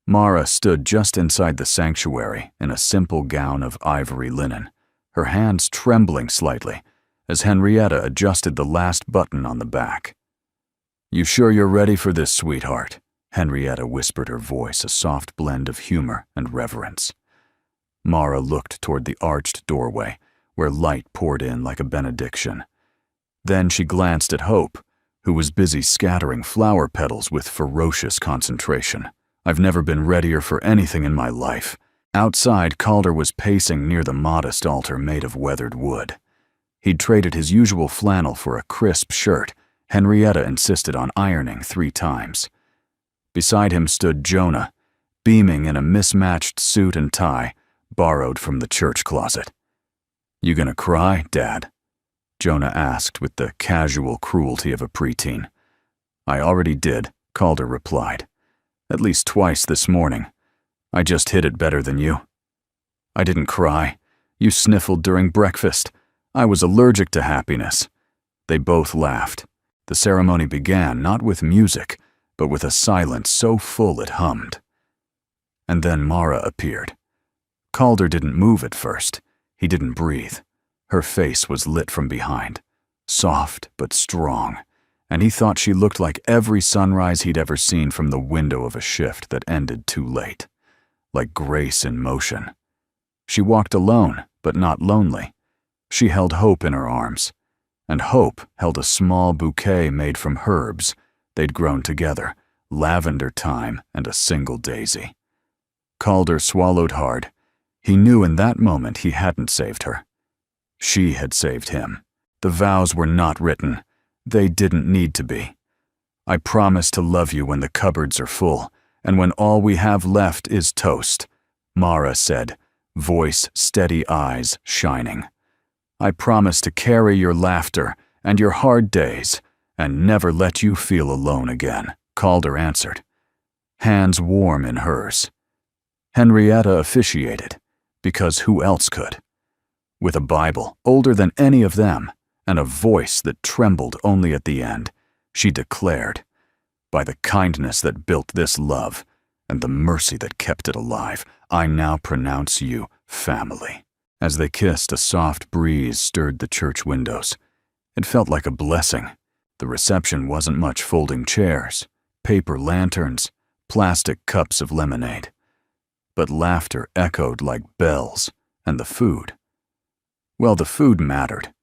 Mara stood just inside the sanctuary in a simple gown of ivory linen, her hands trembling slightly as Henrietta adjusted the last button on the back. "You sure you're ready for this, sweetheart?" Henrietta whispered, her voice a soft blend of humor and reverence. Mara looked toward the arched doorway, where light poured in like a benediction. Then she glanced at Hope, who was busy scattering flower petals with ferocious concentration. "I've never been readier for anything in my life." Outside, Calder was pacing near the modest altar made of weathered wood. He'd traded his usual flannel for a crisp shirt Henrietta insisted on ironing 3 times. Beside him stood Jonah, beaming in a mismatched suit and tie borrowed from the church closet. "You gonna cry, Dad?" Jonah asked with the casual cruelty of a preteen. "I already did," Calder replied. "At least twice this morning. I just hid it better than you. I didn't cry. You sniffled during breakfast. I was allergic to happiness. They both laughed. The ceremony began not with music, but with a silence so full it hummed. And then Mara appeared. Calder didn't move at first. He didn't breathe. Her face was lit from behind, soft but strong, and he thought she looked like every sunrise he'd ever seen from the window of a shift that ended too late, like grace in motion. She walked alone, but not lonely. She held Hope in her arms, and Hope held a small bouquet made from herbs they'd grown together, lavender, thyme, and a single daisy. Calder swallowed hard. He knew in that moment he hadn't saved her. She had saved him. The vows were not written. They didn't need to be. I promise to love you when the cupboards are full, and when all we have left is toast, Mara said, voice steady, eyes shining. I promise to carry your laughter and your hard days, and never let you feel alone again, Calder answered, hands warm in hers. Henrietta officiated, because who else could? With a Bible older than any of them, and a voice that trembled only at the end, she declared, by the kindness that built this love, and the mercy that kept it alive, I now pronounce you family. As they kissed, a soft breeze stirred the church windows. It felt like a blessing. The reception wasn't much folding chairs, paper lanterns, plastic cups of lemonade. But laughter echoed like bells, and the food. Well, the food mattered.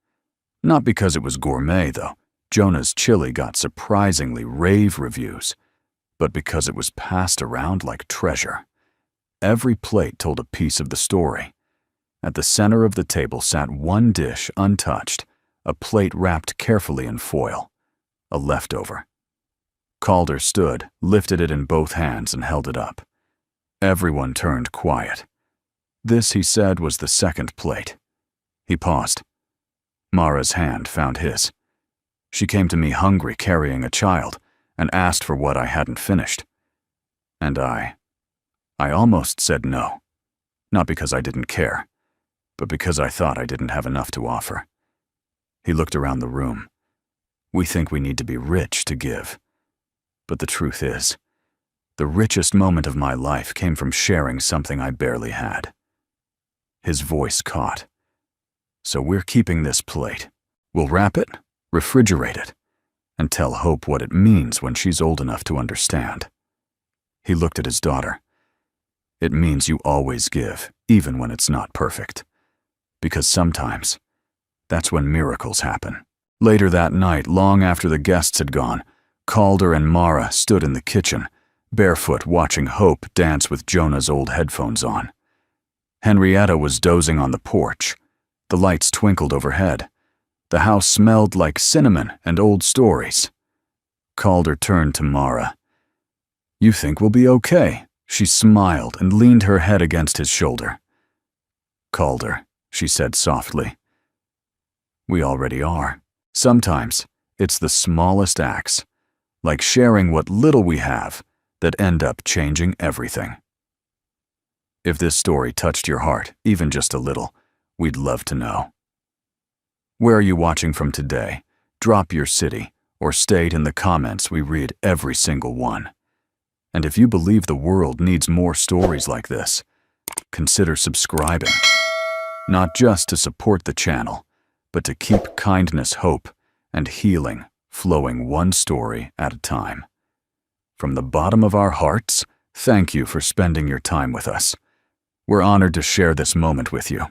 Not because it was gourmet, though. Jonah's chili got surprisingly rave reviews, but because it was passed around like treasure. Every plate told a piece of the story. At the center of the table sat one dish untouched, a plate wrapped carefully in foil, a leftover. Calder stood, lifted it in both hands, and held it up. Everyone turned quiet. This, he said, was the second plate. He paused. Mara's hand found his. She came to me hungry, carrying a child, and asked for what I hadn't finished. And I almost said no. Not because I didn't care, but because I thought I didn't have enough to offer. He looked around the room. We think we need to be rich to give. But the truth is, the richest moment of my life came from sharing something I barely had. His voice caught. So we're keeping this plate. We'll wrap it, refrigerate it, and tell Hope what it means when she's old enough to understand. He looked at his daughter. It means you always give, even when it's not perfect. Because sometimes, that's when miracles happen. Later that night, long after the guests had gone, Calder and Mara stood in the kitchen, barefoot, watching Hope dance with Jonah's old headphones on. Henrietta was dozing on the porch. The lights twinkled overhead. The house smelled like cinnamon and old stories. Calder turned to Mara. You think we'll be okay? She smiled and leaned her head against his shoulder. Calder, she said softly. We already are. Sometimes it's the smallest acts, like sharing what little we have, that end up changing everything. If this story touched your heart, even just a little, we'd love to know. Where are you watching from today? Drop your city or state in the comments. We read every single one. And if you believe the world needs more stories like this, consider subscribing. Not just to support the channel, but to keep kindness, hope, and healing flowing one story at a time. From the bottom of our hearts, thank you for spending your time with us. We're honored to share this moment with you.